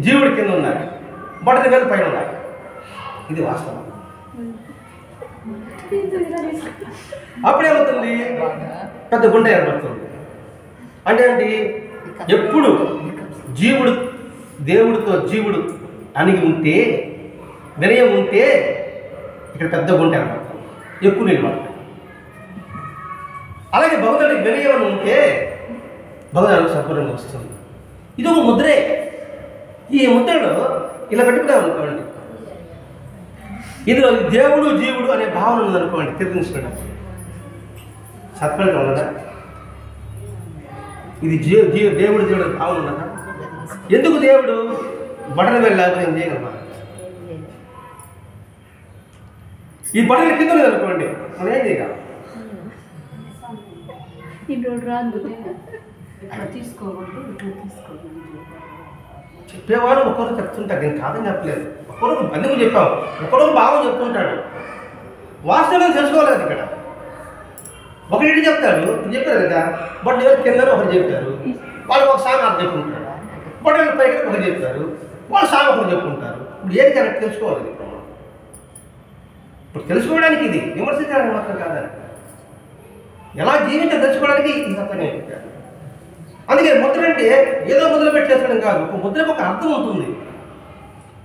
జీవుడు కింద ఉండాలి, బొటని వేలు పైన ఉండాలి. ఇది వాస్తవం. అప్పుడేమవుతుంది, పెద్ద గుంట ఏర్పడుతుంది. అంటే ఏంటి, ఎప్పుడు జీవుడు దేవుడితో జీవుడు అణిగి ఉంటే, వినయం ఉంటే ఇక్కడ పెద్ద గుంట ఏర్పడుతుంది, ఎక్కువ నీళ్ళు పడతాయి. అలాగే భగవంతుడికి వినయం ఉంటే భగవంతుడికి సంపూర్ణంగా వస్తుంది. ఇది ఒక ముద్రే. ఈ ముద్రలో ఇలా పెట్టుకున్నాం అనుకోండి, ఇందులో దేవుడు జీవుడు అనే భావన ఉందనుకోండి, తీర్థించుకోవడం సత్ఫలితం ఉన్నదా? ఇది దేవుడు దేవుడు భావన ఉన్నదా? ఎందుకు దేవుడు బటన్ వెళ్ళాలి ఏం చేయగలమా? ఈ బటన్ కింద లేదనుకోండి, మనం ఏం చేయగలం? చెప్పేవాడు ఒక్కొక్కరు చెప్తుంటాడు, నేను కాదని చెప్పలేదు. ఒక్కొక్కరు అందుకు చెప్పాం, ఒక్కొక్కరు భావం చెప్తుంటాడు. వాస్తవం తెలుసుకోలేదు. ఇక్కడ ఒకటి చెప్తాడు, చెప్పారు కదా, బట్ ఎవరు కింద ఒకరు చెప్తారు, వాళ్ళు ఒక సామె అర్థం చెప్పుకుంటారు. బట్ ఎవరు పైకి ఒకరు చెప్తారు, వాళ్ళు సామె ఒకరు చెప్పుకుంటారు. ఇప్పుడు ఏది కరెక్ట్ తెలుసుకోవాలి. ఇప్పుడు తెలుసుకోవడానికి ఇది విమర్శించడానికి మాత్రం కాదని, ఎలా జీవితం తెలుసుకోవడానికి ఇది తప్పనే చెప్పారు. అందుకే ముద్ర అంటే ఏదో మొదలు పెట్టి చేసుకోవడం కాదు, ఒక ముద్రకు ఒక అర్థం ఉంటుంది.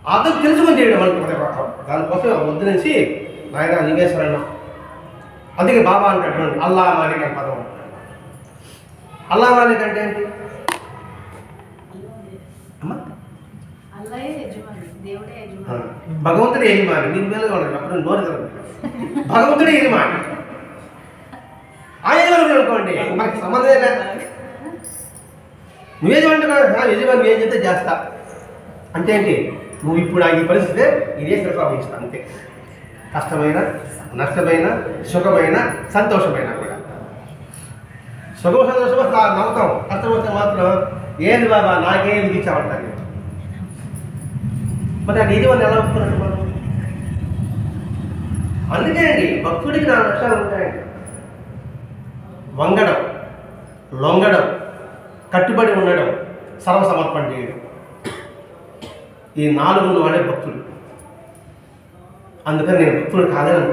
ఆ అర్థం తెలుసుకొని చేయడం అనుకుంటే దానికోసం ఆ ముద్ర నుంచి నాయన లింగేశ్వరన్న. అందుకే బాబా అంటాడు, అల్లా మాలిక్ అని పదం. అల్లా మాలిక్ అంటే ఏంటి అమ్మా? భగవంతుడే యజమాని. నీకు మేలుగా ఉండదు, అప్పుడు నోరు కదా. భగవంతుడే యజమాని. ఆయన అనుకోండి, మనకి సంబంధం లేదు. నువ్వేజమంటున్నావు, యజమాని ఏం చెప్తే చేస్తా అంటే ఏంటి? నువ్వు ఇప్పుడు ఈ పరిస్థితి ఇదే ప్రస్తావిస్తా అంతే. కష్టమైన, నష్టమైన, సుఖమైన, సంతోషమైన కూడా. సుఖం సంతోషం నవ్వుతాం, కష్టం వస్తే మాత్రం ఏది బాబా నాకేం ఇచ్చామంటాను. మరి అది యజమాని ఎలా ఒప్పుకున్నట్టు మనం? అందుకే అండి భక్తుడికి 4 లక్షణాలు ఉంటాయండి: వంగడం, లొంగడం, కట్టుబడి ఉండడం, సర్వసమర్పణ చేయడం. ఈ 4 వాడే భక్తుడు. అందుకని నేను భక్తుడు కాదను.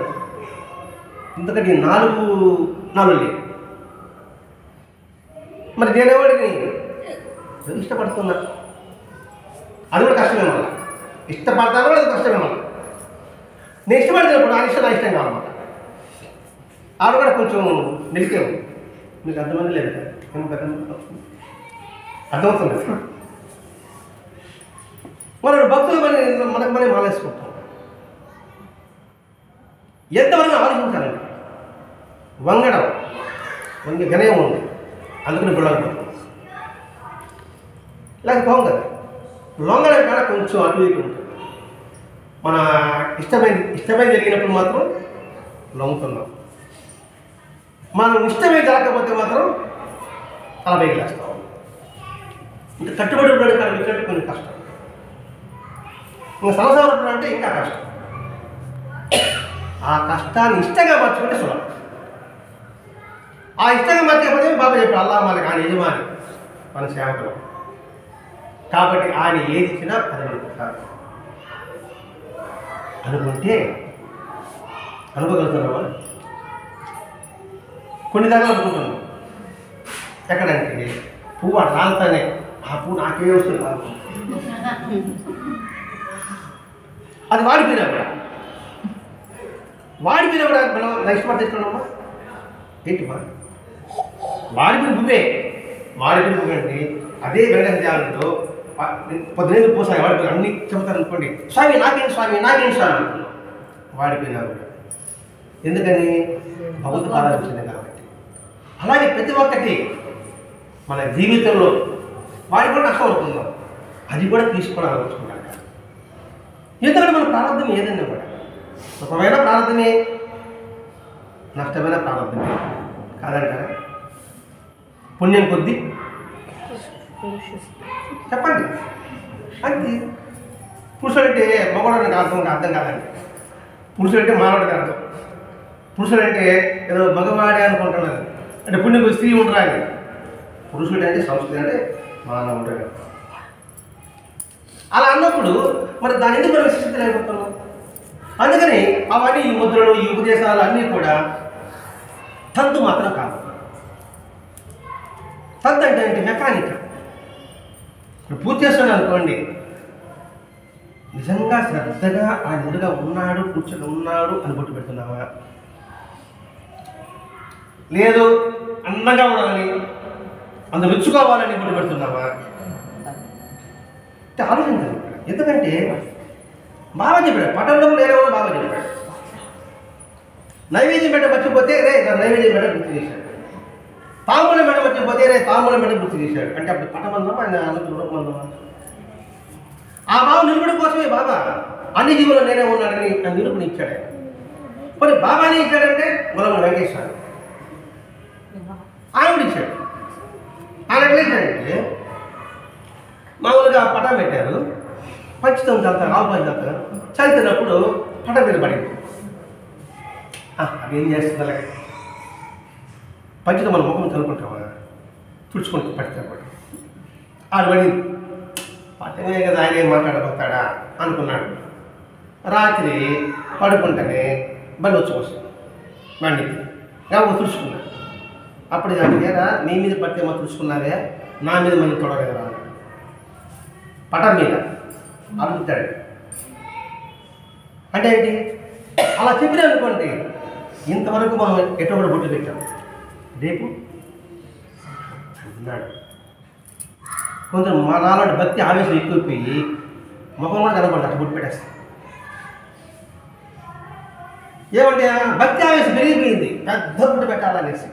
ఎందుకంటే ఈ 4 లేదు. మరి నేనేవాడిని ఇష్టపడుతున్నా, అది కూడా కష్టమే. మళ్ళీ ఇష్టపడతాను కూడా అది కష్టమే. మళ్ళీ నేను ఇష్టపడినప్పుడు ఆ ఇష్టం నా ఇష్టం కావాలన్నమాట. ఆవిడ కూడా కొంచెం నిలికే ఉంది. మీకు అర్థమంది లేదు, అర్థమవుతుంది. మనం భక్తులు మనకు మనం మాలేసుకుంటాం. ఎంతవరకు ఆలోచించాలండి. వంగడం, వంగే వినయం ఉంది, అందుకని గుళ్ళకపోతాం. లేకపోం కదా. లొంగడం కాడ కొంచెం అటు ఇటు ఉంటుంది. మన ఇష్టమైన జరిగినప్పుడు మాత్రం లొంగుతున్నాం. మనం ఇష్టమే జరగకపోతే మాత్రం అలా పైకి లేస్తాం. ఇంకా కట్టుబడి ఉండడానికి అక్కడ వచ్చినట్టు కొంచెం కష్టం. ఇంకా సంసారం అంటే ఇంకా కష్టం. ఆ కష్టాన్ని ఇష్టంగా మార్చుకుంటే సులభం. ఆ ఇష్టంగా మార్చకపోతే బాబా చెప్పారు, అల్లా మనకి ఆయన యజమాని, మన సేవకులు. కాబట్టి ఆయన ఏది ఇచ్చినా అది మనకు కాదు. అనుకుంటే అనుకోగలుగుతున్నావా? కొన్ని దాకా అనుకుంటున్నాం. ఎక్కడంటే పువ్వు అట్లా రాలుతానే ఆ పువ్వు నాకే వస్తుంది కాదు, అది వాడిపోయినా కూడా మనం నెక్స్ట్ మాట తెచ్చుకున్నామా ఏంటి మా వాడిపోయిన పువ్వే అంటే అదే వెంకటేశ్వర దేవాలయంలో పొద్దునేది పోసాయి వాడిపోయి అన్ని చెబుతారు అనుకోండి, స్వామి నాకేంటి స్వామి అనుకున్నాం. వాడిపోయినా కూడా ఎందుకని భగవంతు పాదాలు వచ్చింది కాబట్టి. అలాగే ప్రతి ఒక్కటి మన జీవితంలో వాడి కూడా నష్టం అవుతున్నాం, అది కూడా తీసుకోవడానికి వచ్చుకుంటాం. ఎందుకంటే మన ప్రారంభం ఏదైనా కూడా సుఖమైన ప్రారంభమే, నష్టమైన ప్రారంభమే కాదంటారా? పుణ్యం కొద్దీ చెప్పండి. అంటే పురుషుడు అంటే మగవాడు అర్థం కాదండి. పురుషుడు అంటే మానవుడికి అర్థం. పురుషుడు అంటే ఏదో మగవాడే అనుకుంటున్నారు, అంటే పుణ్యం స్త్రీ ఉండరా అని. పురుషుడు అంటే సంస్కృతి అంటే మానవుడు. అలా అన్నప్పుడు మరి దాని ఎందుకు మనం విశిష్టత లేకపోతున్నాం? అందుకని అవన్నీ ఈ ముద్రలు ఈ ఉపదేశాలు అన్నీ కూడా తంతు మాత్రం కాదు. తంతు అంటే ఏంటి? మెకానిక్. ఇప్పుడు పూజ చేస్తున్నాను అనుకోండి, నిజంగా శ్రద్ధగా ఆయన ఎదురుగా ఉన్నాడు, కూర్చొని ఉన్నాడు అని బొట్టు పెడుతున్నావా? లేదు అందంగా ఉండాలని, అంత మెచ్చుకోవాలని బొట్టు పెడుతున్నావా? ఆలోచించాలి. ఎందుకంటే బాగా చెప్పాడు, పట్టణంలో లేనివాడు బాగా చెప్పాడు. నైవేద్యం పెట్ట మర్చిపోతే రే నైవేద్యం పెట్ట గుర్తు చేశాడు. తాంబూలం పెట్ట మర్చిపోతే రే తాంబూలం పెట్ట గుర్తు చేశాడు. అంటే అప్పుడు పట్టబంధం ఆయన అనుకుంటున్నాం. ఆ బాబు నిలుపుడు కోసమే బాబా అన్ని జీవులు నేనే ఉన్నాడని నిలుపుని ఇచ్చాడు. మరి బాబాని ఇచ్చాడంటే గులం వెంకటేశ్వర ఆయన ఇచ్చాడు. ఆయన ఎట్లా ఇచ్చాడంటే మామూలుగా పటం పెట్టారు, పంచుతాం చల్తారు, ఆవు పని చల్తారు, చల్లినప్పుడు పటం మీద పడింది. అదేం చేస్తుందా? పంచుతో మన ముఖం చదువుకుంటామా, తుడుచుకుంటూ పడితే ఆడు పడింది. పట్టమే కదా ఆయన ఏం మాట్లాడబోతాడా అనుకున్నాడు. రాత్రి పడుకుంటేనే బండి వచ్చి వస్తుంది, బండి కాబట్టి తుడుచుకున్నాడు. అప్పుడు దానికేరా నీ మీద పడితే మా తుడుచుకున్నారే, నా మీద మళ్ళీ తొడగరా పటం మీద అడుగుతాడు. అంటే ఏంటి? అలా చెప్పినా అనుకోండి, ఇంతవరకు మనం ఎటువంటి బొట్టు పెట్టాం, రేపు అన్నాడు. కొంచెం మా నాలుగు భక్తి ఆవేశం ఎక్కువైపోయి ముఖం కూడా కనపడదు, అట్లా బొట్టు పెట్టేస్తాం. ఏమంటే భక్తి ఆవేశం పెరిగిపోయింది, పెద్ద బొట్టు పెట్టాలనేసి.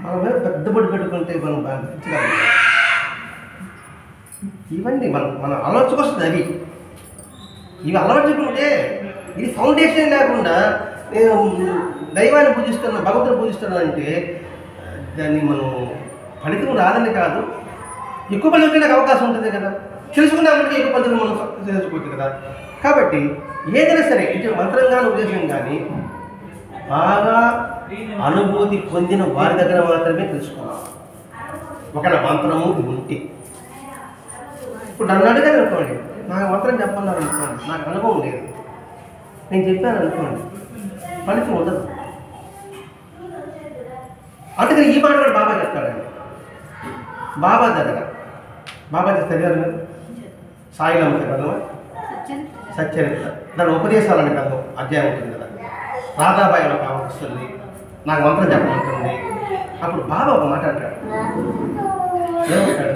మనం మీద పెద్ద బొట్టు పెట్టుకుంటే మనం బాగా ఇవన్నీ మన అలవాటుకు వస్తుంది. అవి ఇవి అలవాటుకుంటే ఇది ఫౌండేషన్ లేకుండా నేను దైవాన్ని పూజిస్తున్నా, భగవంతుని పూజిస్తున్నానంటే దాన్ని మనం ఫలితం రాదని కాదు, ఎక్కువ ఫలితం వచ్చేందుకు అవకాశం ఉంటుంది కదా. తెలుసుకున్నామంటే ఎక్కువ ఫలితం మనం తెలుసుకోవచ్చు కదా. కాబట్టి ఏదైనా సరే ఇటు మంత్రంగా ఉద్దేశం కానీ బాగా అనుభూతి పొందిన వారి దగ్గర మాత్రమే తెలుసుకోవాలి. ఒకవేళ మంత్రము ఉంటే ఇప్పుడు నన్ను అడిగాను అనుకోండి, నాకు మంత్రం చెప్పన్నారు అనుకోండి, నాకు అనుభవం లేదు, నేను చెప్పాను అనుకోండి, ఫలితం ఉండదు. అందుకని ఈ మాట కూడా బాబా చెప్తాడండి. బాబా దగ్గర బాబా చదివారు సాయిరామ చదవమా, సచ్చరిత్ర, దాని ఉపదేశాలని కదా అధ్యాయం ఉంటుంది కదా. రాధాబాయి ఒక వస్తుంది, నాకు మంత్రం చెప్పమంటుంది. అప్పుడు బాబా ఒక మాట అంటాడు, ఏమంటాడు?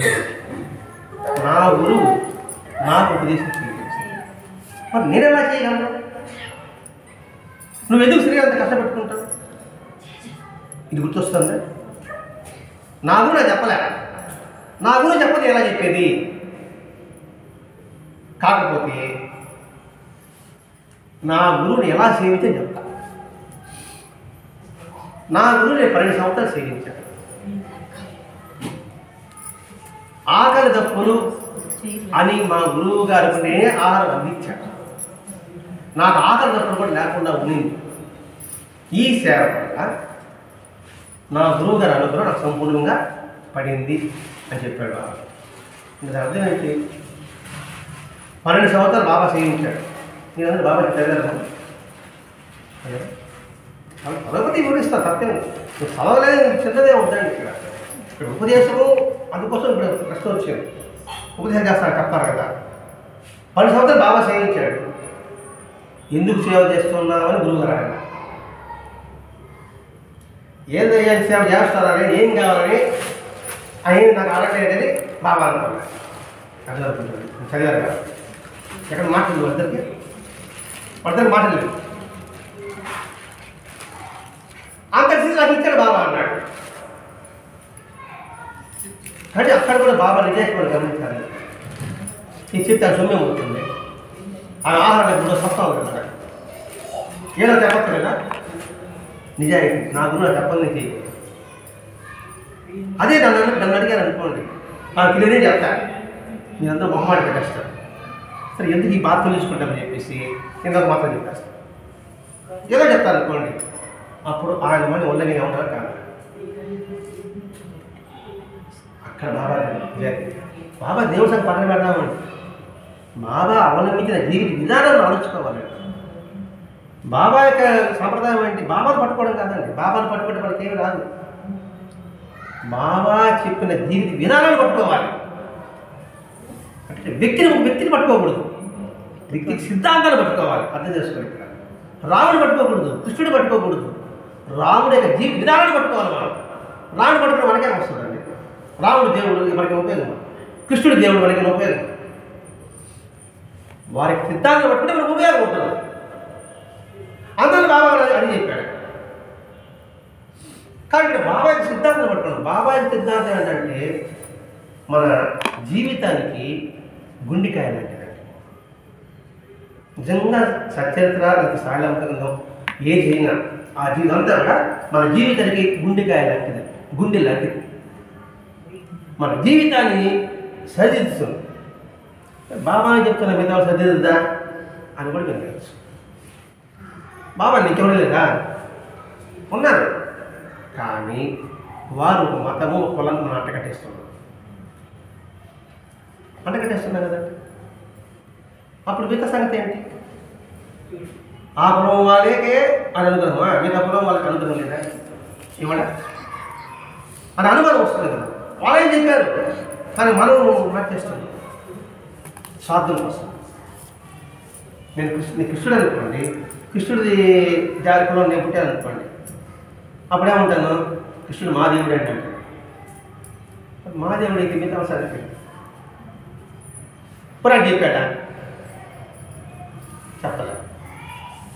నా గురువు నాకు ఉపదేశం చేయాలి, మరి నేను ఎలా చేయగలను? నువ్వు ఎందుకు సరిగా అంత కష్టపెట్టుకుంటావు? ఇది గుర్తొస్తుందా? నా గురువు నాకు చెప్పలే, నా గురువు చెప్పదు ఎలా చెప్పేది. కాకపోతే నా గురువుని ఎలా సేవించే చెప్తా. నా గురువు నేను 12 సంవత్సరాలు సేవించాను. ఆకలి దప్పులు అని మా గురువు గారికి నేనే ఆహారం అందించాను. నాకు ఆకలి దప్పులు కూడా లేకుండా ఉండింది. ఈ సేవ వల్ల నా గురువు గారి అనుగ్రహం నాకు సంపూర్ణంగా పడింది అని చెప్పాడు. ఇంకా అర్థం ఏంటి? 12 సంవత్సరాలు బాబా సేవించాడు. నేను బాబాకి చదివాను చదవకపోతే వివరిస్తా సత్యం నువ్వు చదవలేదు చిన్నదే ఉందండి ఇక్కడ ఉపదేశము అందుకోసం ఇప్పుడు ప్రశ్న వచ్చేది ఉపదేశం చేస్తాను చెప్తారు కదా 10 సంవత్సరాలు బాబా సేవించాడు ఎందుకు సేవ చేస్తున్నామని గురువు గారు అడగాలి ఏం చేయాలి సేవ చేస్తారని ఏం కావాలని ఆయన నాకు అడగలేదని బాబా అనుకున్నాను చదివారు కదా ఎక్కడ మాటలు వాళ్ళిద్దరికి మాటలు అంతర్స్థితి నాకు ఇచ్చాడు బాబా అన్నాడు కానీ అక్కడ కూడా బాబా నిజాయితీ గమనించాలి ఈ చిత్త సొమ్యం అవుతుంది ఆ ఆహారం కూడా సత్తా ఉంటుంది ఏదో చెప్పక్కలేదా నిజాయితీ నా గురువు చెప్పని చేయి అదే నన్ను అడిగారు అనుకోండి నాకు ఇదే చెప్తాను మీరందరూ మొహమాట పెట్టేస్తారు సరే ఎందుకు ఈ బాధ తెలుసుకుంటామని చెప్పేసి నేను మాత్రం చెప్పేస్తాను ఏదో చెప్తాను అనుకోండి అప్పుడు ఆయన మళ్ళీ ఒళ్ళగా ఉంటారు కాదు అక్కడ బాబా దేవుడి సంగతి పక్కన పెడదామండి బాబా అవలంబించిన జీవిత విధానాన్ని ఆలోచించుకోవాలి బాబా యొక్క సంప్రదాయం ఏంటి బాబాను పట్టుకోవడం కాదండి బాబాను పట్టుకుంటే మనకి ఏమి రాదు బాబా చెప్పిన జీవిత విధానాన్ని పట్టుకోవాలి అంటే వ్యక్తిని పట్టుకోకూడదు వ్యక్తికి సిద్ధాంతాలు పట్టుకోవాలి అర్థం చేసుకోవాలి ఇక్కడ రాముడు పట్టుకోకూడదు కృష్ణుడు పట్టుకోకూడదు రాముడు యొక్క జీవిత విధానాన్ని పట్టుకోవాలి మనం రాముడు పట్టుకుని మనకే వస్తుందండి రాముడు దేవుడు మనకి ఉపయోగం కృష్ణుడు దేవుడు మనకి ఉపయోగం వారి సిద్ధాంతం పట్టుకుంటే మనకు ఉపయోగం ఉంటుంది అందరూ బాబా అని చెప్పాడు కానీ ఇక్కడ బాబాయ్ సిద్ధాంతం పట్టుకున్నాం బాబాయ్ సిద్ధాంతం ఏంటంటే మన జీవితానికి గుండెకాయ లాంటిదండి నిజంగా సచరిత్ర లేకపోతే సాయలంకరంలో ఏ చేయనా ఆ జీవితం అంతా కూడా మన జీవితానికి గుండెకాయ లాంటిది గుండె లాంటిది మన జీవితాన్ని సరిదిద్దుతుంది బాబాని చెప్తున్న మిగతా సరిదిద్దా అని కూడా వినవచ్చు బాబా నీకెవరు లేదా ఉన్నారు కానీ వారు ఒక మతము ఒక కులం మనం అంటకట్టేస్తున్నారు కదా అప్పుడు మిగతా సంగతి ఏంటి ఆ కులం వాళ్ళకే అది అనుగ్రహమా మిగతా కులం వాళ్ళకి అనుగ్రహం లేదా ఇవ్వడా అది అనుమానం వస్తుంది కదా వాళ్ళేం చెప్పారు కానీ మనం మార్చేస్తాం స్వార్థం కోసం నేను కృష్ణుడు అనుకోండి కృష్ణుడిది జాతి కులం నేను పుట్టాను అనుకోండి అప్పుడేమంటాను కృష్ణుడు మా దేవుడు అంటే మా దేవుడు అయితే మిగతా అవసరం పురా చెప్పాడా చెప్పలే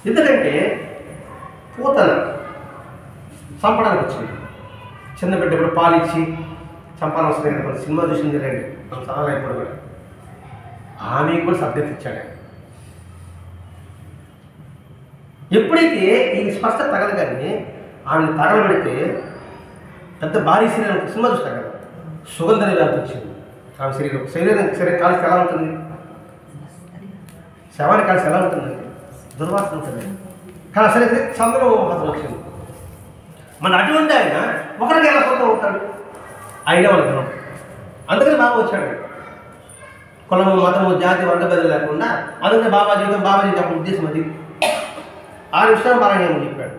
ఎందుకంటే పూతన చంపడానికి వచ్చింది చిన్న బిడ్డ ఇప్పుడు పాలిచ్చి చంపాల్సిన కొన్ని సినిమా చూసింది రండి మనం చాలా ఇప్పుడు కూడా ఆమెకు కూడా సభ్యత ఇచ్చాడు ఎప్పుడైతే ఈ స్పష్టత తగదు కానీ ఆమెను తగలబెడితే పెద్ద భారీ శరీరం సినిమా చూస్తాం కదా సుగంధ వ్యాధి వచ్చింది ఆమె శరీరం కాల్సి ఎలా ఉంటుంది శవాన్ని కాల్సి ఎలా ఉంటుందండి దుర్వాసన ఉంటుంది కానీ అసలు చంద్రం అసలు వచ్చింది మన అటువంటి ఆయన ఒకరికి ఎలా సొంతం అవుతాడు అయినా వాళ్ళకి అందుకని బాబా వచ్చాడు కులము మతము జాతి వర్గభేదం లేకుండా అందుకని బాబా జీవితం బాబా జీవితం ఉద్దేశం అది ఆ విషయం పారాయణం చెప్పాడు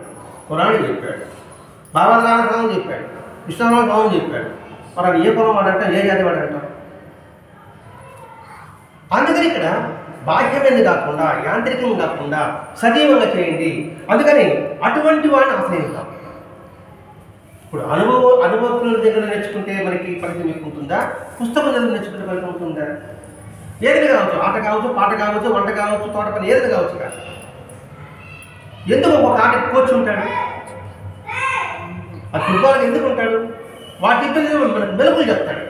కురాణి చెప్పాడు బాబా రామకరం చెప్పాడు విష్ణురామకరం చెప్పాడు మరి అది ఏ కులం వాడంట ఏ జాతి వాడంట అందుకని ఇక్కడ బాహ్యమైనది కాకుండా యాంత్రికంగా కాకుండా సజీవంగా చేయండి అందుకని అటువంటి వాడిని ఆశ్రయిస్తాం ఇప్పుడు అనుభవకుల దగ్గర నేర్చుకుంటే మనకి ఫలితం ఎక్కువ ఉంటుందా పుస్తకం దగ్గర నేర్చుకుంటే ఫలితం ఉంటుందా ఏదైనా కావచ్చు ఆట కావచ్చు పాట కావచ్చు వంట కావచ్చు తోట పని ఏదైనా కావచ్చు కదా ఎందుకు ఒక ఆట కోచ్ ఉంటాడు ఆ ఫుట్బాల్కి ఎందుకు ఉంటాడు వాటి మనకు మెలుగులు చెప్తాడు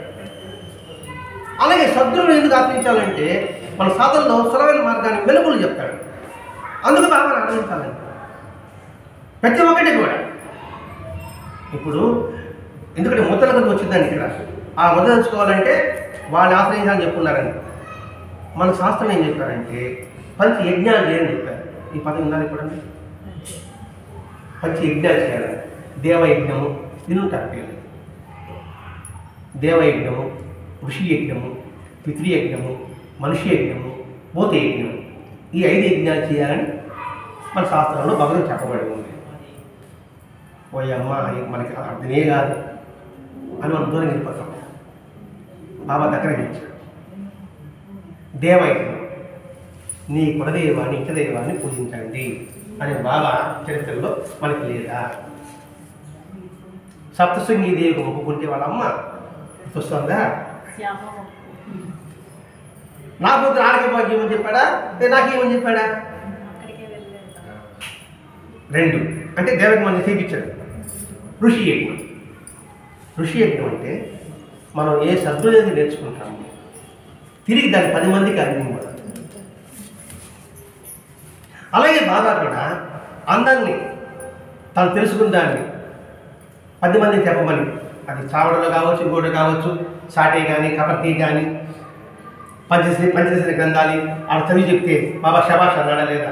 అలాగే సద్గురువుని ఎందుకు ఆశ్రయించాలంటే మన సాధనలో సులభమైన మార్గాన్ని మెలుగులు చెప్తాడు అందుకు బాగా ఆశ్రయించాలండి ప్రతి ఒక్కటి కూడా ఇప్పుడు ఎందుకంటే ముద్దల కింద వచ్చిందండి ఇక్కడ ఆ ముద్ద తెచ్చుకోవాలంటే వాళ్ళని ఆశ్రయించాలని చెప్పుకున్నారండి మన శాస్త్రం ఏం చెప్పారంటే పంచ యజ్ఞాలు చేయని చెప్పారు ఈ పదం ఉందని కూడా పంచ యజ్ఞాలు చేయాలి దేవయజ్ఞము తినుంటారు పేరు దేవయజ్ఞము ఋషి యజ్ఞము పితృయజ్ఞము మనుష్య యజ్ఞము భూత యజ్ఞము ఈ 5 యజ్ఞాలు చేయాలని మన శాస్త్రంలో భగవంతుడు చెప్పబడి ఉంది. ఓయమ్మ మనకి అర్థమే కాదు అని మనం దూరం వెళ్ళిపోతాం. బాబా దగ్గర ఇచ్చాడు దేవైద్యం, నీ కులదైవాన్ని ఇష్టదైవాన్ని పూజించండి అని బాబా చరిత్రలో మనకి లేదా? సప్తశృంగి దేవికి మొక్కుకుంటే వాళ్ళ అమ్మ వస్తుందా? నా కూతురు ఆరోగ్యమని చెప్పాడా? నాకేమని చెప్పాడా? 2 అంటే దేవకి మనం చేయించాడు. ఋషి యజ్ఞం. ఋషి యజ్ఞం అంటే మనం ఏ సద్గుణాన్ని నేర్చుకుంటాము తిరిగి దాన్ని 10 మందికి అందించాలి. అలాగే బాబా కూడా అందరినీ తను తెలుసుకున్న దాన్ని 10 మందికి చెప్పమని, అది చావడలో కావచ్చు, ఇంకోటి కావచ్చు, సాటే కానీ కపర్తి కానీ పంచదశ గ్రంథాలు ఆడ చదివి చెప్తే బాబా శబాష్ అన్నాడా లేదా?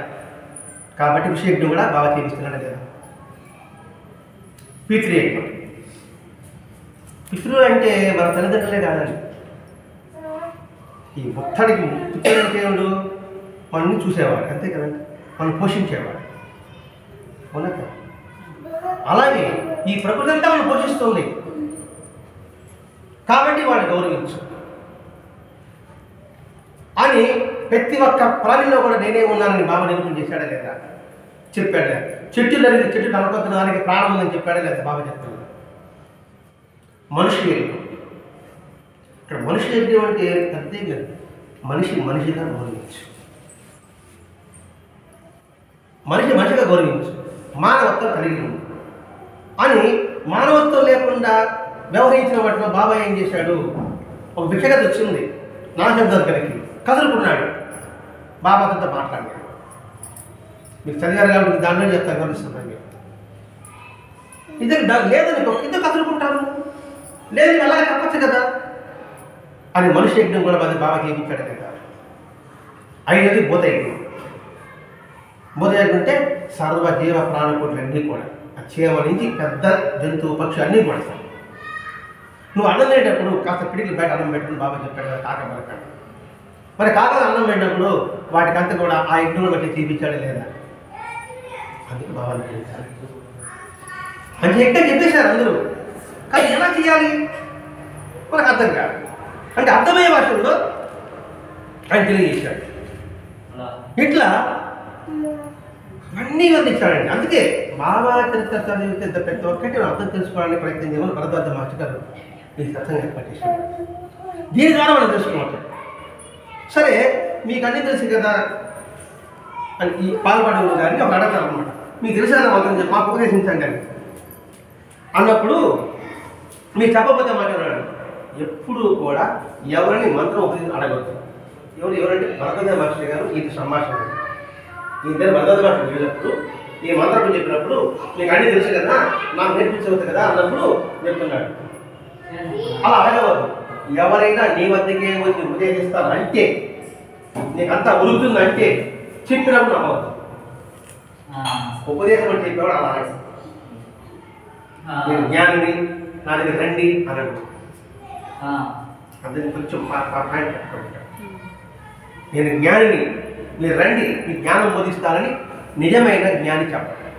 కాబట్టి ఋషియజ్ఞం కూడా బాబా చేపిస్తున్నాడా లేదా? పితృయజ్ఞం. పితృలు అంటే మన తల్లిదండ్రులే కాదండి. ఈ భక్తుడికి పితృడు అంటే ఏమిడు? మనల్ని చూసేవాడు అంతే కదండి, మనం పోషించేవాడు. అవునా? అలాగే ఈ ప్రకృతి అంతా మనం పోషిస్తుంది కాబట్టి వాడిని గౌరవించు అని ప్రతి ఒక్క ప్రాణిలో కూడా నేనే ఉన్నానని బాబా నిరూపణ చేశాడా లేదా? చెప్పాడా? చెట్టు కనపడుతున్న దానికి ప్రాణం ఉందని చెప్పాడా లేదా? బాబా చెప్తున్నాడు. మనుషులు ఇక్కడ మనుషులు యజ్ఞం అంటే అంతే కదా, మనిషిగా గౌరవించు, మనిషిగా గౌరవించు, మానవత్వం కలిగి ఉంది అని. మానవత్వం లేకుండా వ్యవహరించిన వాటిలో బాబా ఏం చేశాడు? ఒక భిక్షగతి వచ్చింది నాశనం దగ్గరికి, కదులుకున్నాడు. బాబాతో మాట్లాడాడు. మీకు చదివారు కాబట్టి దాంట్లో చెప్తాను, గమనిస్తున్నాను. ఇద్దరు లేదని ఇద్దరు కదులుకుంటారు, లేదు అలాగే తప్పచ్చు కదా అని మనిషి యజ్ఞం కూడా బాబాకి ఏమిచ్చాడు కదా. 5 భూతయజ్ఞం. భూతయజ్ఞం అంటే సర్వ జీవ ప్రాణకోట్లన్నీ కూడా, చీమ నుంచి పెద్ద జంతువు పక్షులు అన్నీ కూడా. నువ్వు అన్నం తినేటప్పుడు కాస్త పిడికి బయట అన్నం పెట్టుకుని బాబా చెప్పాడు కదా, కాక మరకండి. మరి కాకలు అన్నం పెట్టినప్పుడు వాటికంతా కూడా ఆ యజ్ఞంలో బట్టి చూపించాడు లేదా? అందుకు బాబా అంటే ఎక్కడ చెప్పేశారు అందరూ, కానీ ఎలా చేయాలి మనకు అర్థం కాదు. అంటే అర్థమయ్యే భాషల్లో ఆయన తెలియజేశాడు. ఇట్లా అన్నీ అందించాడండి. అందుకే బాబా చరిత్ర చదివితే ప్రతి ఒక్కటి అర్థం తెలుసుకోవడానికి ప్రయత్నం చేయమని భరద్వాజ మాస్టర్ గారు ఈ సత్సంగా ఏర్పాటు చేశారు. దీని ద్వారా మనం తెలుసుకోవచ్చు. సరే మీకు అన్నీ తెలుసు కదా అని ఈ పాల్పడేవాళ్ళు గారిని ఒక అడగారు అనమాట. మీకు తెలిసిన మంత్రం చెప్పి మాకు ఉపదేశించండి అని అన్నప్పుడు మీరు చెప్పబోతే మాట్లాడాడు. ఎప్పుడూ కూడా ఎవరిని మంత్రం ఉపదేశం అడగవద్దు. ఎవరంటే భరద్వాజ మాస్టర్ గారు ఈ సంభాషణ ఈ ఇద్దరు భరద్వాజ మాస్టర్ వెళ్ళినప్పుడు ఈ మంత్రం చెప్పినప్పుడు మీకు అన్నీ తెలుసు కదా, నాకు నేర్పించవద్దు కదా అన్నప్పుడు చెప్తున్నాడు. అలా అడగవద్దు. ఎవరైనా నీ వద్దకే వచ్చి ఉపదేశిస్తానంటే, నీకంతా ఉరుకుతుందంటే చెప్పినప్పుడు నమ్మవద్దు. ఉపదేశం అని చెప్పేవాడు అలా అడగదు. నేను జ్ఞానిని, నా దగ్గర రండి అన్నాడు. అందుకని కొంచెం పాయింట్ చెప్పుకుంటాడు. నేను జ్ఞానిని, మీరు రండి, మీ జ్ఞానం బోధిస్తానని నిజమైన జ్ఞాని చెప్పాలి.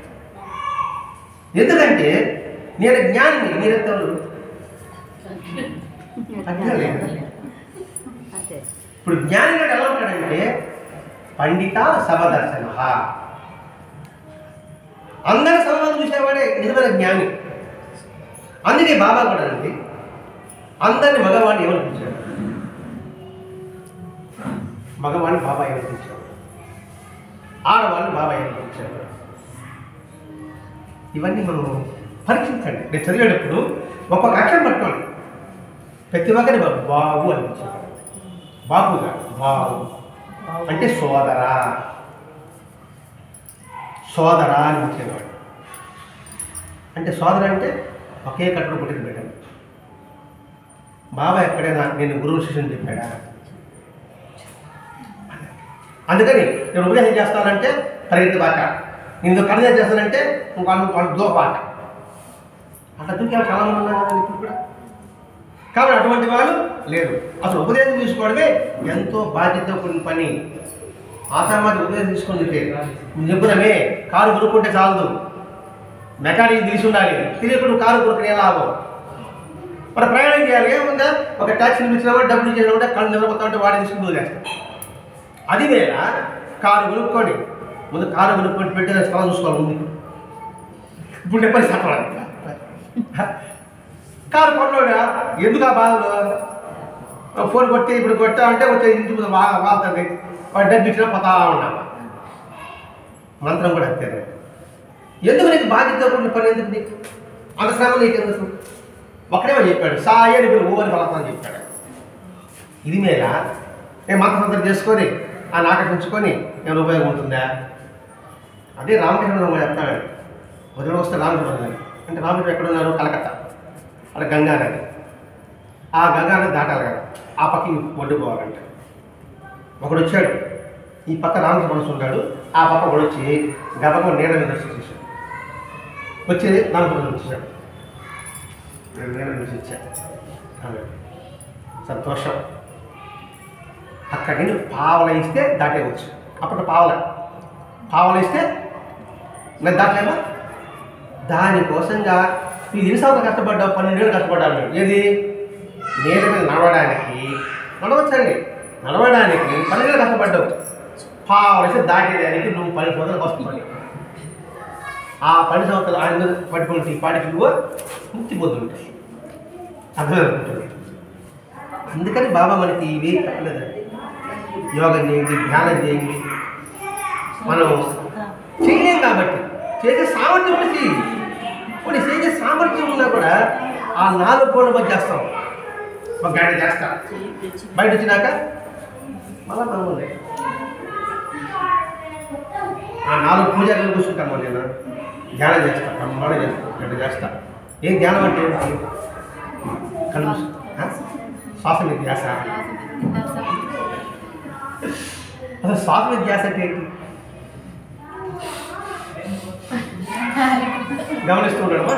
ఎందుకంటే నేను జ్ఞానిని, మీరెంతలు ఇప్పుడు జ్ఞాని గారు ఎలా ఉంటాడంటే పండిత సమదర్శన, అందరి సమయం చూసేవాడే నిజమైన జ్ఞాని. అందుకే బాబా కూడా అండి అందరినీ మగవాడిని ఎవరు పిలిచాడు? మగవాడిని బాబా ఎవరు పిలిచాడు? ఆడవాళ్ళని బాబా ఎవరు పిలిచాడు? ఇవన్నీ మనం పరీక్షించండి. నేను చదివేటప్పుడు ఒక్కొక్క అక్షరం పట్టుకోండి. ప్రతి ఒక్కరి బాబు అనిపించాడు. బాబుగా బాబు అంటే సోదరా, సోదరా అనిపించేవాడు. అంటే సోదర అంటే ఒకే కట్టుడు పుట్టిన బిడ్డ. బాబా ఎక్కడైనా నేను గురువు శిష్యుని చెప్పాడా? అందుకని నేను ఉపదేశం చేస్తానంటే పరిగెత్తి బాట, నేను కన్నం చేస్తానంటే వాళ్ళు దూపాట. అట్లా దూకే చాలా మంది ఉన్నారు కదండి ఇప్పుడు కూడా. కాబట్టి అటువంటి వాళ్ళు లేరు. అసలు ఉపదేశం తీసుకోవడమే ఎంతో బాధ్యత కూడిన పని. ఆశామాది ఉపదేశం తీసుకొని నువ్వు చెప్పునమే కారు కొనుక్కుంటే చాలదు, మెకానిక్ తెలిసి ఉండాలి. తెలియకుండా కారు కొనుక్కునే లాభం. మరి ప్రయాణం చేయాలి. ఏముందా, ఒక ట్యాక్సీని పిలిచినా డబ్బులు ఇచ్చేసినా కూడా కళ్ళు నిలబోతా ఉంటే వాడిని తీసుకుని వదిలేస్తాం. అది వేళ కారు కొనుక్కోండి, ముందు కారు కొనుక్కొని పెట్టే స్థలం చూసుకోవాలి. ముందు ఇప్పుడు ఎప్పటి చెప్పాలి కారు కొన్నాడా ఎందుకు ఆ బాధలు? ఫోన్ కొట్టి ఇప్పుడు కొట్టా అంటే వచ్చే ఇంటి ముందు బాగా వాళ్తుంది, వాడు డబ్బు ఇచ్చినా పోతా ఉన్నామా. మంత్రం కూడా అంతే. ఎందుకు నీకు బాధ్యత పని ఎందుకు నీకు అంత శ్రమ నీకు ఎందుకు? ఒకడేమో చెప్పాడు సాయి అని మీరు ఓవని బలపని చెప్పాడు. ఇది మీద నేను మంత్రం చేసుకొని ఆ నాటకం ఉంచుకొని నేను ఉపయోగం ఉంటుందా? అదే రామకృష్ణ చెప్తాడు. వదిలి వస్తే రామకృష్ణ అంటే రామకృష్ణ ఎక్కడున్నారు? కలకత్తా. అక్కడ గంగా నది. ఆ గంగా నది దాటాలి కదా, ఆ పక్కకి ఒడ్డు పోవాలంట. ఒకడు వచ్చాడు, ఈ పక్క రామకృష్ణ మనసు ఉంటాడు, ఆ పక్క ఒకడు వచ్చి గబగబ నీళ్ళ మీద వచ్చేసాడు. వచ్చి రామకృష్ణ వచ్చేసాడు. నేను నీళ్ళ మీద వచ్చాను. సంతోషం. అక్కడి నుండి పావల ఇస్తే దాటేవచ్చు. అప్పుడు పావల ఇస్తే నేను దాటలేమా? దానికోసంగా ఈ ఎన్నిసార్లు కష్టపడ్డావు? 12 ఏళ్ళు కష్టపడ్డాను. ఏది నీళ్ళ మీద నడవచ్చండి, నడవడానికి 12 ఏళ్ళు కష్టపడ్డావు. పావల ఇస్తే దాటేదానికి నువ్వు 10 సంవత్సరాలు కష్టపడి ఆ 10 సంవత్సరాలు ఆయన మీద పట్టుకుంటే పాటికి నువ్వు ముక్తి పొందుంటాయి. అర్థమవుతుంది. అందుకని బాబా మనకి ఇవి చెప్పలేదండి. యోగం చేయండి, ధ్యానం చేయండి. మనం చేయలేం కాబట్టి చేసే సామర్థ్యం కూడా చేయండి. కొన్ని చేసే సామర్థ్యం ఉన్నా కూడా ఆ 4 కోళ్ళ మధ్య చేస్తాం. ఒక గంట చేస్తా, బయట వచ్చినాక మళ్ళా మనం ఆ 4 పూజలు కూర్చుంటాము. నేను ధ్యానం చేస్తాను, బ్రహ్మాండ చేస్తాను, గంట చేస్తా. ఏం ధ్యానం అంటే కళ్ళు శ్వాస మీద ధ్యాస. అసలు శ్వాస మీద ధ్యాస అంటే ఏంటి గమనిస్తూ ఉండడమా?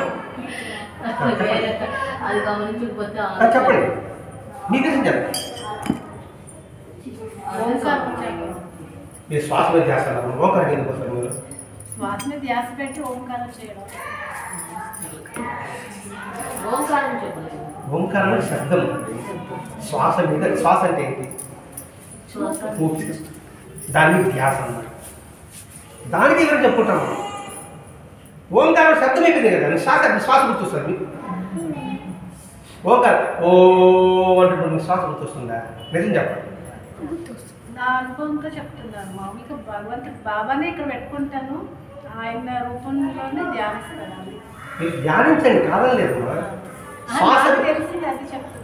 చెప్పండి, మీకు తెలిసి చెప్పండి. మీరు శ్వాస మీద ధ్యాస ఓంకారం ఎందుకు వస్తారు? మీరు శ్వాస మీద ధ్యాస పెట్టి ఓంకారం చేయడం. ఓంకారం శబ్దం. శ్వాస మీద శ్వాస అంటే ఏంటి? పూర్తి. దాని మీద ధ్యాస అన్నారు. దానికి ఇక్కడ చెప్పుకుంటాము. ఓంకారం శబ్దం అయిపోయింది కదా, శ్వాస గుర్తొస్తుంది మీకు. ఓంకారం ఓ అంటే మీకు శ్వాస గుర్తొస్తుందా? నిజం చెప్పండి. నా అనుభవంతో చెప్తున్నాను. మామూలుగా భగవంతుడు బాబానే ఇక్కడ పెట్టుకుంటాను, ఆయన రూపంలోనే ధ్యానిస్తాను. మీరు ధ్యానించండి, కాదలేదు. శ్వాస తెలిసింది అది చెప్తుంది.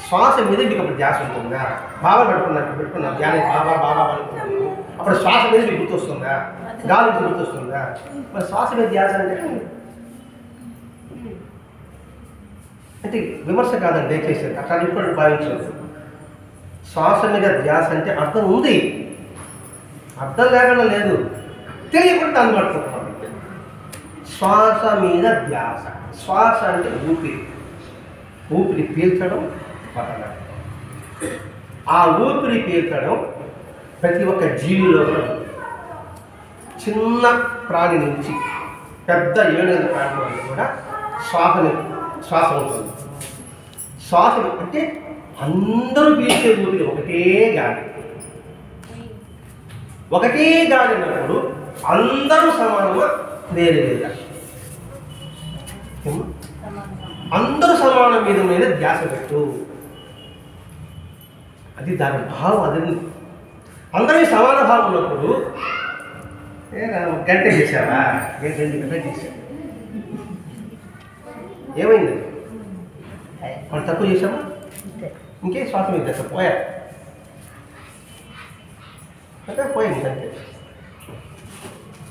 శ్వాస మీద మీకు అప్పుడు ధ్యాస ఉంటుందా? బాబా పెట్టుకున్నాను ధ్యానం, బాబా అనుకున్నాను. అప్పుడు శ్వాస మీద మీకు గుర్తొస్తుందా? గాలి గుర్తొస్తుందా? మరి శ్వాస మీద ధ్యాస అంటే విమర్శ కాదండి, దయచేసి అట్లా ఇప్పుడు భావించదు. శ్వాస మీద ధ్యాస అంటే అర్థం ఉంది, అర్థం లేకుండా లేదు, తెలియకుండా దాన్ని పట్టుకుంటున్నాం. శ్వాస మీద ధ్యాస. శ్వాస అంటే ఊపిరి పీల్చడం, వదలడం. ఆ ఊపిరి పీల్చడం ప్రతి ఒక్క జీవిలో కూడా చిన్న ప్రాణి నుంచి పెద్ద ఏడైన ప్రాణి వరకు కూడా శ్వాస ఉంటుంది. శ్వాస అంటే అందరూ పీల్చే ఊపిరి ఒకటే గాలి. అన్నప్పుడు అందరూ సమానంగా వేరే అందరూ సమానం మీద ధ్యాస పెట్టు. అది దాని భావం. అది అందరి సమాన భావం ఉన్నప్పుడు గంట చేశావా? 2 గంటలు చేశావు. ఏమైంది? మనం తక్కువ చేసామా? ఇంకే శ్వాస మీద చేస్తాం. పోయింది అంతే.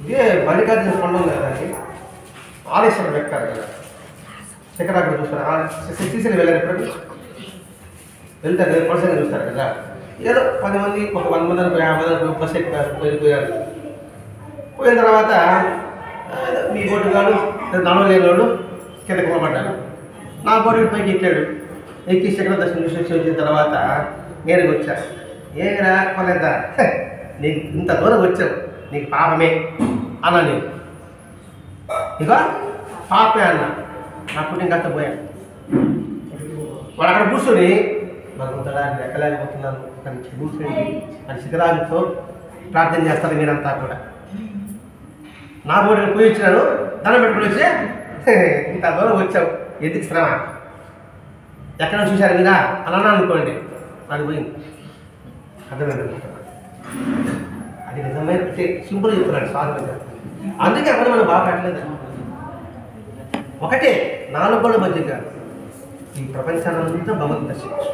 ఇదే మల్లికార్జున కొండ ఉంది కదండి, ఆలేశ్వరం ఎక్కారు కదా, శిఖరాగ్ర చూస్తారు. శ్రీశైలం వెళ్ళారు ఎప్పుడు? వెళ్తారు కదా, పర్సంగా చూస్తారు కదా. ఏదో 10 మంది, ఒక 100 మంది 50 మంది బస్సు ఎక్కారు, వెళ్ళిపోయారు. పోయిన తర్వాత మీ బోటుగాడు నడవలేనివాడు కింద కొనబడ్డాడు. నా బోటు పైకి ఎక్కాడు. ఎక్కి శిఖర దర్శనం చూసి వచ్చిన తర్వాత నేరుగా వచ్చాను. ఏరా కొనేద్దా నీకు ఇంత దూరం వచ్చావు, నీకు పాపమే అన్నా నేను. ఇక పాపమే అన్న, నా పుట్టిన కష్ట పోయాను. వాడు అక్కడ కూర్చొని భగవంతుడా ఎక్కలేకపోతున్నాను, కానీ క్షమించండి అని శిఖరాలతో ప్రార్థన చేస్తారు మీరంతా కూడా. నా బోర్డు పోయి వచ్చినాను, దండం పెట్టుకుని వచ్చి ఇంత దూరం వచ్చావు, ఎందుకు శ్రమ, ఎక్కడ చూశారు మీరా అని అన్నా అనుకోండి, అది పోయింది. అర్థమైంది. అది నిజమైన సింపుల్ చెప్తున్నాడు సాధన. అందుకే అక్కడ మనం బాగా పెట్టలేదు. ఒకటే 4 గోడల మధ్య కాదు, ఈ ప్రపంచానంతా భగవంతుని దర్శించు.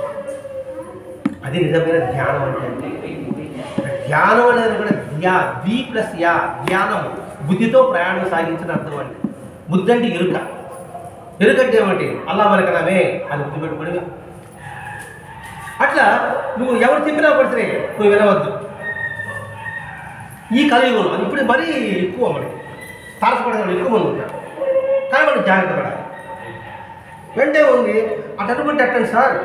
అది నిజమైన ధ్యానం అంటే. ధ్యానం అనేది కూడా ది ప్లస్ యా, ధ్యానము బుద్ధితో ప్రయాణం సాగించిన అర్థం అంటే. బుద్ధి అంటే ఎరుక, ఎరుకంటే ఏమిటి, అల్లా మనకనమే అని బుద్ధి పెట్టుకొని అట్లా నువ్వు ఎవరు చెప్పినా పడితే నువ్వు వినవద్దు. ఈ కలియుగంలో అది ఇప్పుడు మరీ ఎక్కువ, మనకి తారసపడే ఎక్కువ మంది ఉంటారు. కానీ మనం జాగ్రత్త పడాలి. వెంటే ఉంది అటు అనుకుంటే అట్టండి సార్,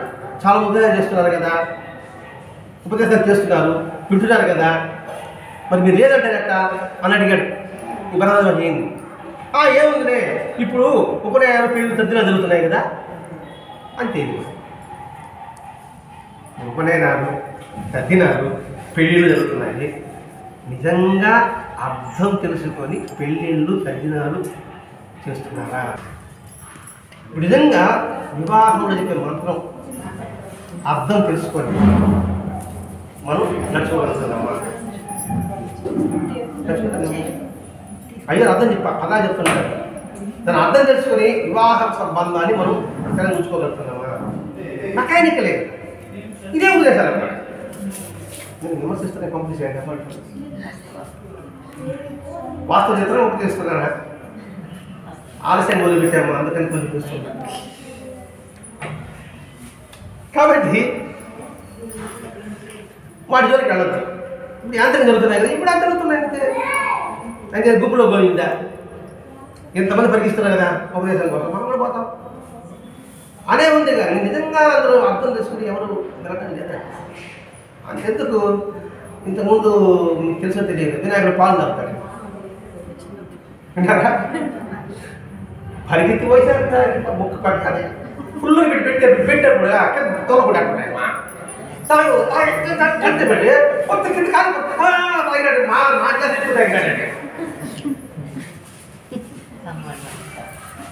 చాలా ఉపదేశాలు చేస్తున్నారు కదా, ఉపదేశాలు చేస్తున్నారు, వింటున్నారు కదా, మరి మీరు లేదంటారు ఎట్ట అని అడిగాడు. ఈ బలరాజు ఏంది ఏముందిలే, ఇప్పుడు ఉపనయనాలు పెళ్లి తద్దినాలు జరుగుతున్నాయి కదా అంతే. ఉపనయనాలు తద్దినాలు పెళ్ళిళ్ళు జరుగుతున్నాయి, నిజంగా అర్థం తెలుసుకొని పెళ్ళిళ్ళు తద్దినాలు చేస్తున్నారా? నిజంగా వివాహంలో చెప్పే మంత్రం అర్థం తెలుసుకొని మనం నడుచుకోగలుగుతున్నామా? అయ్యో అర్థం అలా చెప్తున్నారు. దాని అర్థం తెలుసుకొని వివాహ సంబంధాన్ని మనం అక్కడ ఉంచుకోగలుగుతున్నామా? మెకానికలే, ఇదే ఉద్దేశాలు అక్కడ. నేను విమర్శిస్తున్నా కంప్లీట్ చేయండి. వాస్తవ చిత్రం ఒకటి చేస్తున్నారా, ఆలస్యం మొదలుపెట్టాము అందుకని కొంచెం చూస్తున్నా. కాబట్టి వాటి జోలికి వెళ్ళొద్దు. ఇప్పుడు యాంత్రం జరుగుతున్నాయి కదా, ఇప్పుడు యాంత్రం జరుగుతున్నాయి అంతే. అయితే గుంపులో పోయిందా, ఎంతమంది పరిగిస్తున్నారు కదా ఉపదేశం కోసం, మనం కూడా పోతాం అనే ఉంది. కానీ నిజంగా అందరూ అర్థం చేసుకుని ఎవరు వెళ్ళటం లేదా? అంతెందుకు, ఇంతకుముందు మీకు తెలుసో తెలియదు, వినాయకుడు పాలు తాగుతాడు విన్నారా? పరిగెత్తి పోయినా ముక్క కట్టాలి, ఫుల్లు పెట్టేప్పుడు అక్కడ తోల కూడా అట్టున్నాయి కట్టి పెట్టి కొత్త కింద కాదు తాగినాడు, మా క్లాస్ తాగినాడండి.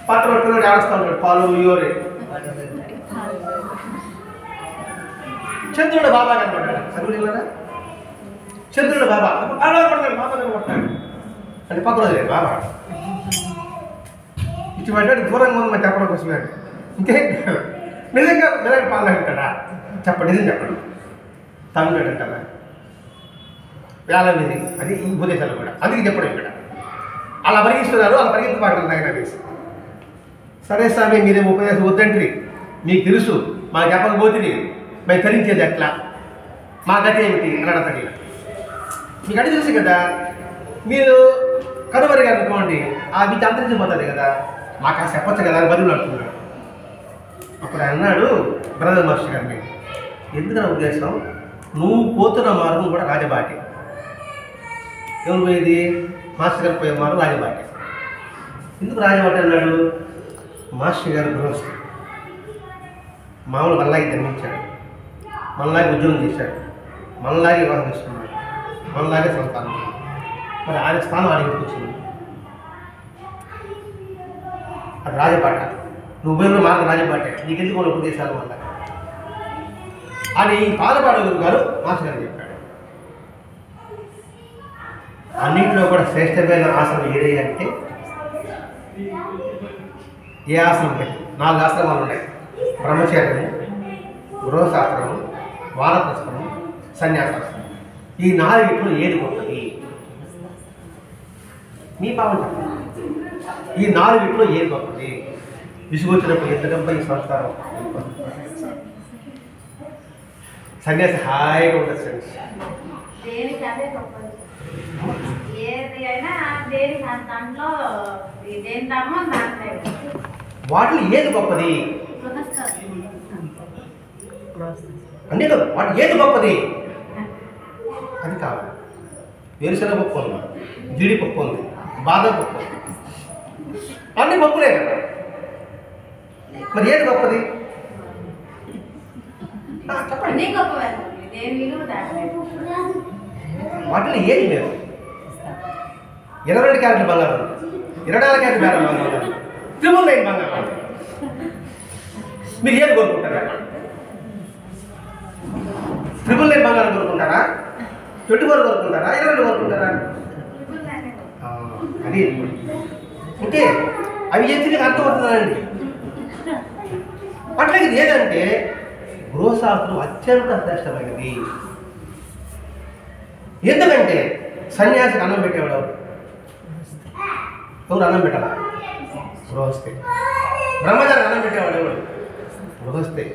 పత్ర పట్టుకున్నాడు, ఆడుస్తూ ఉన్నాడు పాలు యోరే. చంద్రుడు బాబా కనపడ్డాడు, చంద్రుడు కదా, చంద్రుడు బాబా పడతాడు, బాబా కనపడతాడు అంటే పక్కన లేదు బాబా ఇటు పడ్డాడు. దూరంగా ఉంది మరి చెప్పడం కోసమే. ఇంకే నిజంగా నిజంగా పాలు అంటాడా? చెప్పండి, నిజం చెప్పండి. తమిళ అంటారా? వేళ మీద అది ఈ ఉపదేశాలు కూడా అందుకే చెప్పడం. ఇక్కడ అలా పరిగిస్తున్నారు, అలా పరిగెత్తి పాటలు తగిన వేసి. సరే స్వామి మీరేం ఉపదేశం వద్దంటే మీకు తెలుసు, మాకు చెప్పకపోతుంది, మేము తరించేది ఎట్లా, మా గతి ఏమిటి అని అడగండి. మీకు అడిగి తెలుసు కదా, మీరు కనుమరుగా అనుకోండి మీకు అంతరించిపోతుంది కదా, మాకు ఆ చెప్పచ్చు కదా అని బదులు అంటున్నాడు. అప్పుడు ఆయన అన్నాడు బ్రదర్ మాస్టర్ గారిని, ఎందుకన్నా ఉద్దేశం, నువ్వు పోతున్న మార్గం కూడా రాజబాటి. ఎవరు పోయేది? మాస్టర్ గారు పోయే మార్గం రాజబాటి. ఎందుకు రాజబాటి అన్నాడు? మాస్టర్ గారు గృహస్థు, మామూలు మనలాగే జన్మించాడు, మనలాగే ఉద్యోగం చేశాడు, మనలాగే వివాహం చేసుకున్నాడు, మనలాగే సంతానం. మరి ఆయన స్థానం ఆయనకి వచ్చింది, అది రాజబాట. నువ్వు పోయిన మార్గం రాజబాటే, నీకెందుకు కొన్ని ఉపదేశాల వల్ల అని పాలపాడు గారు మాస్టర్ గారు చెప్పాడు. అన్నింటిలో కూడా శ్రేష్టమైన ఆసనం ఏది అంటే, ఏ ఆసనం పెట్టి 4 ఆశ్రమాలు ఉన్నాయి: బ్రహ్మచర్యము, గృహశాస్త్రము, వానప్రస్థము, సన్యాసాశ్రమం. ఈ 4 ఏది గొప్పది? మీ భావం చెప్పండి. ఈ 4 ఏది గొప్పది? విసుగొచ్చినప్పుడు ఎంత గొప్ప ఈ సంస్కారం. సన్యాసి హాయిగా ఉంటుంది. వాటిలో ఏది గొప్పది? అన్నీ కదా, వాటి ఏది గొప్పది అది కావాలి. వేరుశనగ పప్పు ఉంది, జీడిపప్పు ఉంది, బాదం పప్పు ఉంది, అన్ని పప్పులే కదా. మరి ఏది గొప్పది? అన్నీ గొప్పవే, వాటిలో ఏది లేదు. 22 క్యారెట్ల బంగారం ఉంది, 24 క్యారెట్ల బంగారం ఉంది, 999 బంగారం ఉంది. మీరు ఏది కోరుకుంటారా? 999 బంగారం కోరుకుంటారా? 24 కోరుకుంటారా? 22 కోరుకుంటారా? అది అంటే అవి చేసి మీకు అర్థమవుతుందండి. అట్లాగే ఇది ఏదంటే గృహశాస్త్రం అత్యంత శ్రేష్టమైనది. ఎందుకంటే సన్యాసికి అన్నం పెట్టేవాడు ఎవరు? అన్నం పెట్టాలా? గృహస్థే. బ్రహ్మచారికి అన్నం పెట్టేవాడు ఎవడు? గృహస్థే.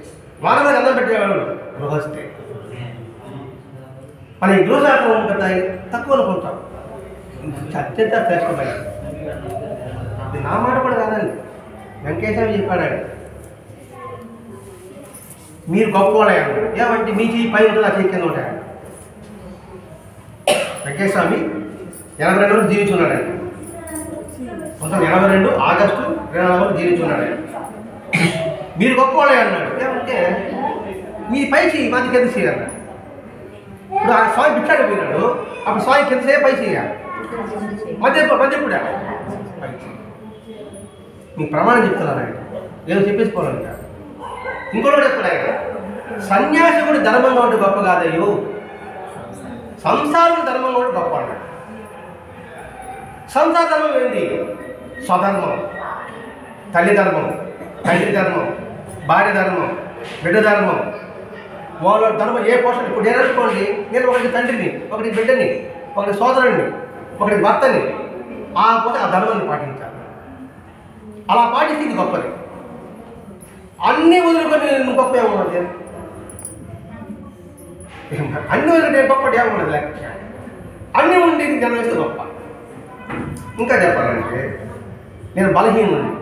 మానవుడికి అన్నం పెట్టేవాడు గృహస్థే. మన ఈ గృహశాస్త్రం పెద్ద తక్కువ అనుకుంటాం, అత్యంత శ్రేష్టమైనది. ఇది నా మాట కూడా కాదండి, వెంకటేశ్వర చెప్పాడండి. మీరు గొప్పవాళ్ళయ్యారు ఏమంటే మీ చెయ్యి పై ఉంటుంది, ఆ చెయ్యి కింద ఉంటాయి. వెంకటేశ్వమి 82 రోజులు జీవించున్నాడండి. 1982 ఆగస్టు 24 జీవించున్నాడు. మీరు గొప్పవాళ్ళే అన్నాడు. ఏమంటే మీ పై చెయ్యి మాది కింద చేయాలి. ఇప్పుడు ఆ స్వామి పిచ్చాడు పోయినాడు, అప్పుడు స్వామి కింద చేయ పై చేయాలి, మధ్య కూడా పై చేయి. మీకు ప్రమాణం చెప్తున్నానండి, ఏదో చెప్పేసుకోవాలండి. ఇంకోటి చెప్తాడు ఆయన, సన్యాసి కూడా ధర్మంగా ఉంటే గొప్ప కాదయ్యో, సంసారం ధర్మంగా ఉంటే గొప్ప అన్నాడు. సంసార ధర్మం ఏంటి? స్వధర్మం, తల్లి ధర్మం, తండ్రి ధర్మం, భార్య ధర్మం, బిడ్డ ధర్మం, వాళ్ళ ధర్మం ఏ పోషణ. ఇప్పుడు నేను అనుకోండి, నేను ఒకటి తండ్రిని, ఒకటి బిడ్డని, ఒకటి సోదరుడిని, ఒకటి భర్తని, ఆ పోతే ఆ ధర్మాన్ని పాటించాలి. అలా పాటిస్తే ఇది గొప్పది. అన్నీ వదులుకొని నేను గొప్ప ఏమన్నది, అన్ని వదిలితే గొప్పటి ఏమన్నది లేక అన్నీ ఉండి జనం వేస్తే గొప్ప. ఇంకా చెప్పాలంటే నేను బలహీనుడిని,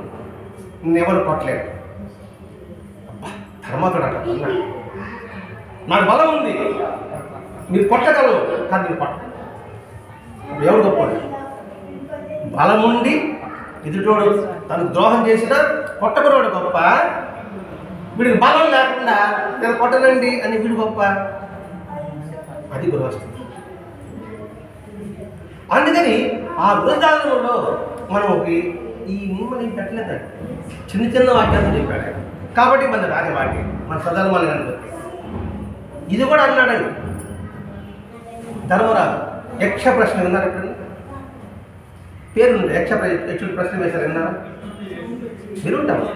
నేను ఎవరు కొట్టలేను. ధర్మతుడు అంట, నాకు బలం ఉంది, మీరు కొట్టగలరు కానీ నేను కొట్ట. ఎవరు గొప్పవాడు? బలముండి ఎదుటోడు తను ద్రోహం చేసినా కొట్టబడవాడు గొప్ప, వీడికి బలం లేకుండా నేను కొట్టనండి అని వీడు గొప్ప. అది గృహస్థం. అందుకని ఆ గృహదానంలో మనకి ఈ నియమాలు ఏం పెట్టలేదండి, చిన్న చిన్న వాక్యాలు చెప్పాడు. కాబట్టి మన రాజవాటి మన సధర్మాలు కనిపిస్తాయి. ఇది కూడా అన్నాడండి ధర్మరాజు. యక్ష ప్రశ్న విన్నారు ఎప్పుడన్నా? పేరుంది యక్షుడు ప్రశ్న వేశారు విన్నారా? మీరు ఉంటారు.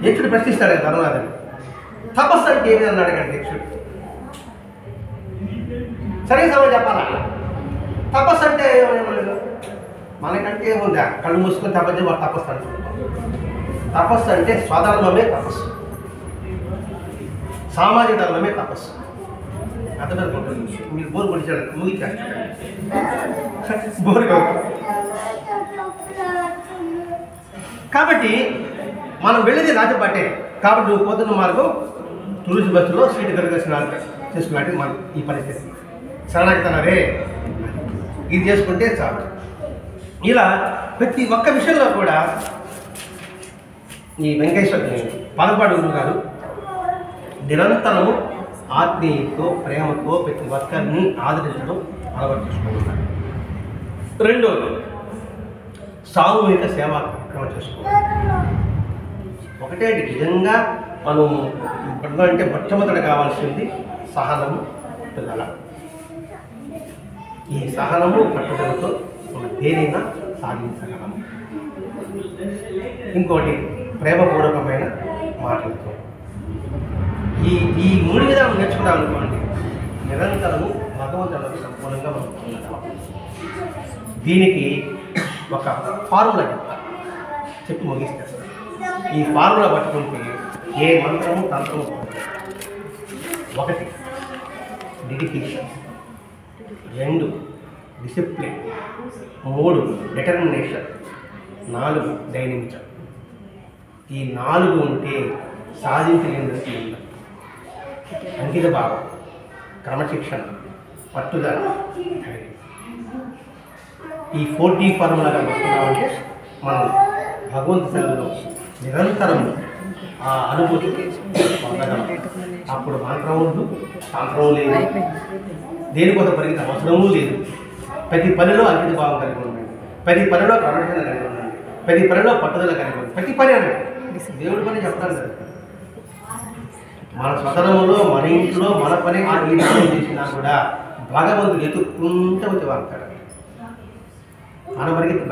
యక్షుడు ప్రశ్నిస్తాడు కదా ధర్మరాజుని, తపస్సు అంటే ఏమి అన్నాడు కండి యక్షుడు. సరైన సమయం చెప్పాలా? తపస్సు అంటే ఏమలేదు, మనకంటే ఏముందా, కళ్ళు మూసుకొని తపస్సు వాడు తపస్సు అనుకుంటాం. తపస్సు అంటే స్వధర్మమే తపస్సు, సామాజిక ధర్మమే తపస్సు. అర్థమవుతుంది. మీరు బోరు కొడిచాడు ముగిచ్చేస్తారు, బోరు కాదు. కాబట్టి మనం వెళ్ళేది రాజపాటే. కాబట్టి నువ్వు పోతున్న మార్గం టూరిస్ట్ బస్సులో సీటు కనుక చేసుకున్నట్టు మనం ఈ పరిస్థితి శరణాగతనరే ఇది చేసుకుంటే చాలు. ఇలా ప్రతి ఒక్క విషయంలో కూడా ఈ వెంకటేశ్వర పాలపాడు గురువు గారు నిరంతరము ఆత్మీయతో ప్రేమతో ప్రతి ఒక్కరిని ఆదరించడం అలవాటు చేసుకుంటున్నారు. రెండోది సామూహిక సేవా కార్యక్రమం చేసుకోవాలి. ఒకటే నిజంగా మనం అంటే మొట్టమొదటి కావాల్సింది సహనము, పట్టుదల. ఈ సహనము పట్టుదలతో మనం దేనైనా సాధించగలము. ఇంకోటి ప్రేమపూర్వకమైన మాటలతో. ఈ మూడు విధాలు నేర్చుకుంటాం అనుకోండి, నిరంతరము భగవంతులకు సంపూర్ణంగా మనం పొందగలం. దీనికి ఒక ఫార్ములా చెప్పి ముగిస్తారు. ఈ ఫార్ములా పట్టుకుంటే ఏ మంత్రము తంత్రము పొందాలి. 1 డెడికేషన్, 2 డిసిప్లిన్, 3 డిటర్మినేషన్, 4 డైనమిజం. ఈ 4 ఉంటే సాధించలేనిది ఉండదు. అంకిత భావం, క్రమశిక్షణ, పట్టుదల, ధైర్యం. ఈ 40 ఫార్ములాగా వస్తున్నామంటే మనం భగవంతు సన్నిధిలో నిరంతరం ఆ అనుభూతికి పొందగలం. అప్పుడు మంత్రం వద్దు, తంత్రం లేదు, దేనికోసం పరిగెత్తే అవసరమూ లేదు. ప్రతి పనిలో అంకిత భావం కలిగి ఉండండి, ప్రతి పనిలో క్రమశిక్షణ కలిగి ఉండండి, ప్రతి పనిలో పట్టుదల కలిగి ఉండండి. ప్రతి పని అనండి, దేవుడి పని చెప్తాను కదా. మన స్వతనంలో మన ఇంట్లో మన పని ఆ ఈ నామం చేసినా కూడా భగవంతుడు ఎత్తుకుంటూ వచ్చి వాడతాడు. మన పరిగెత్తు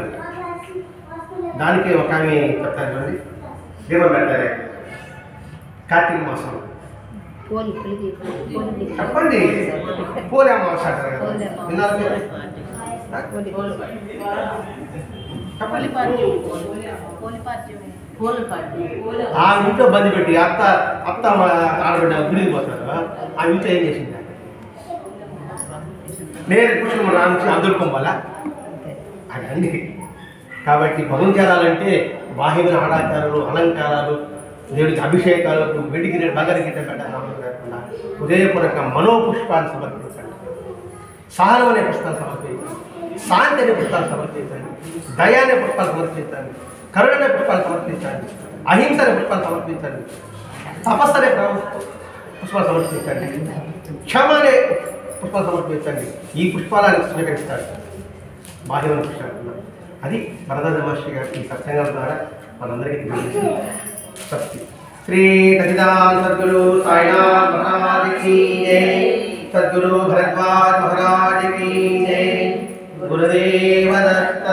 దానికి ఒక ఆమె చెప్తారు చూడండి, దీపం పెడతారే కార్తీక మాసం చెప్పండి, పోలే అమావాస్య అంటారు కదా, విన్నారు మీరు? ఆ ఇంట్లో బంది పెట్టి అత్త ఆడబిడ్డ గుడికి పోతారు. ఆ ఇంట్లో ఏం చేసింది? నేను కూర్చొని మన నుంచి అందుకోవాలా అది అండి. కాబట్టి భగవంతు చేరాలంటే బాహ్యమైన ఆడాచారాలు, అలంకారాలు, దేవుడికి అభిషేకాలకు వెండికి బంగారు గిట్ట పెట్టాలని కాకుండా హృదయపూర్వక మనోపుష్పాన్ని సమర్పించండి, సహనం అనే పుష్పాలు సమర్పించండి, శాంతి అనే పుష్పాలు సమర్పించండి, దయ అనే పుష్పాలు సమర్పించండి, కరుణ అనే పుష్పాలు సమర్పించండి, అహింస అనే పుష్పాలు సమర్పించండి, తపస్సు అనే పుష్పాలు సమర్పించండి, క్షమ అనే పుష్పాలు సమర్పించండి. ఈ పుష్పాలను స్వీకరిస్తాడు బాహ్యమైన పుష్పాలు. అది వరదరాజ మహర్షి గారి ఈ సత్సంగాల ద్వారా మనందరికీ తెలియజేసింది సత్యం. శ్రీ సచ్చిదానంద సద్గురు సాయినాథ్ మహారాజ్ కీ జై, సద్గురు భరద్వాజ్ మహారాజ్ కీ జై, గురుదేవ దత్త.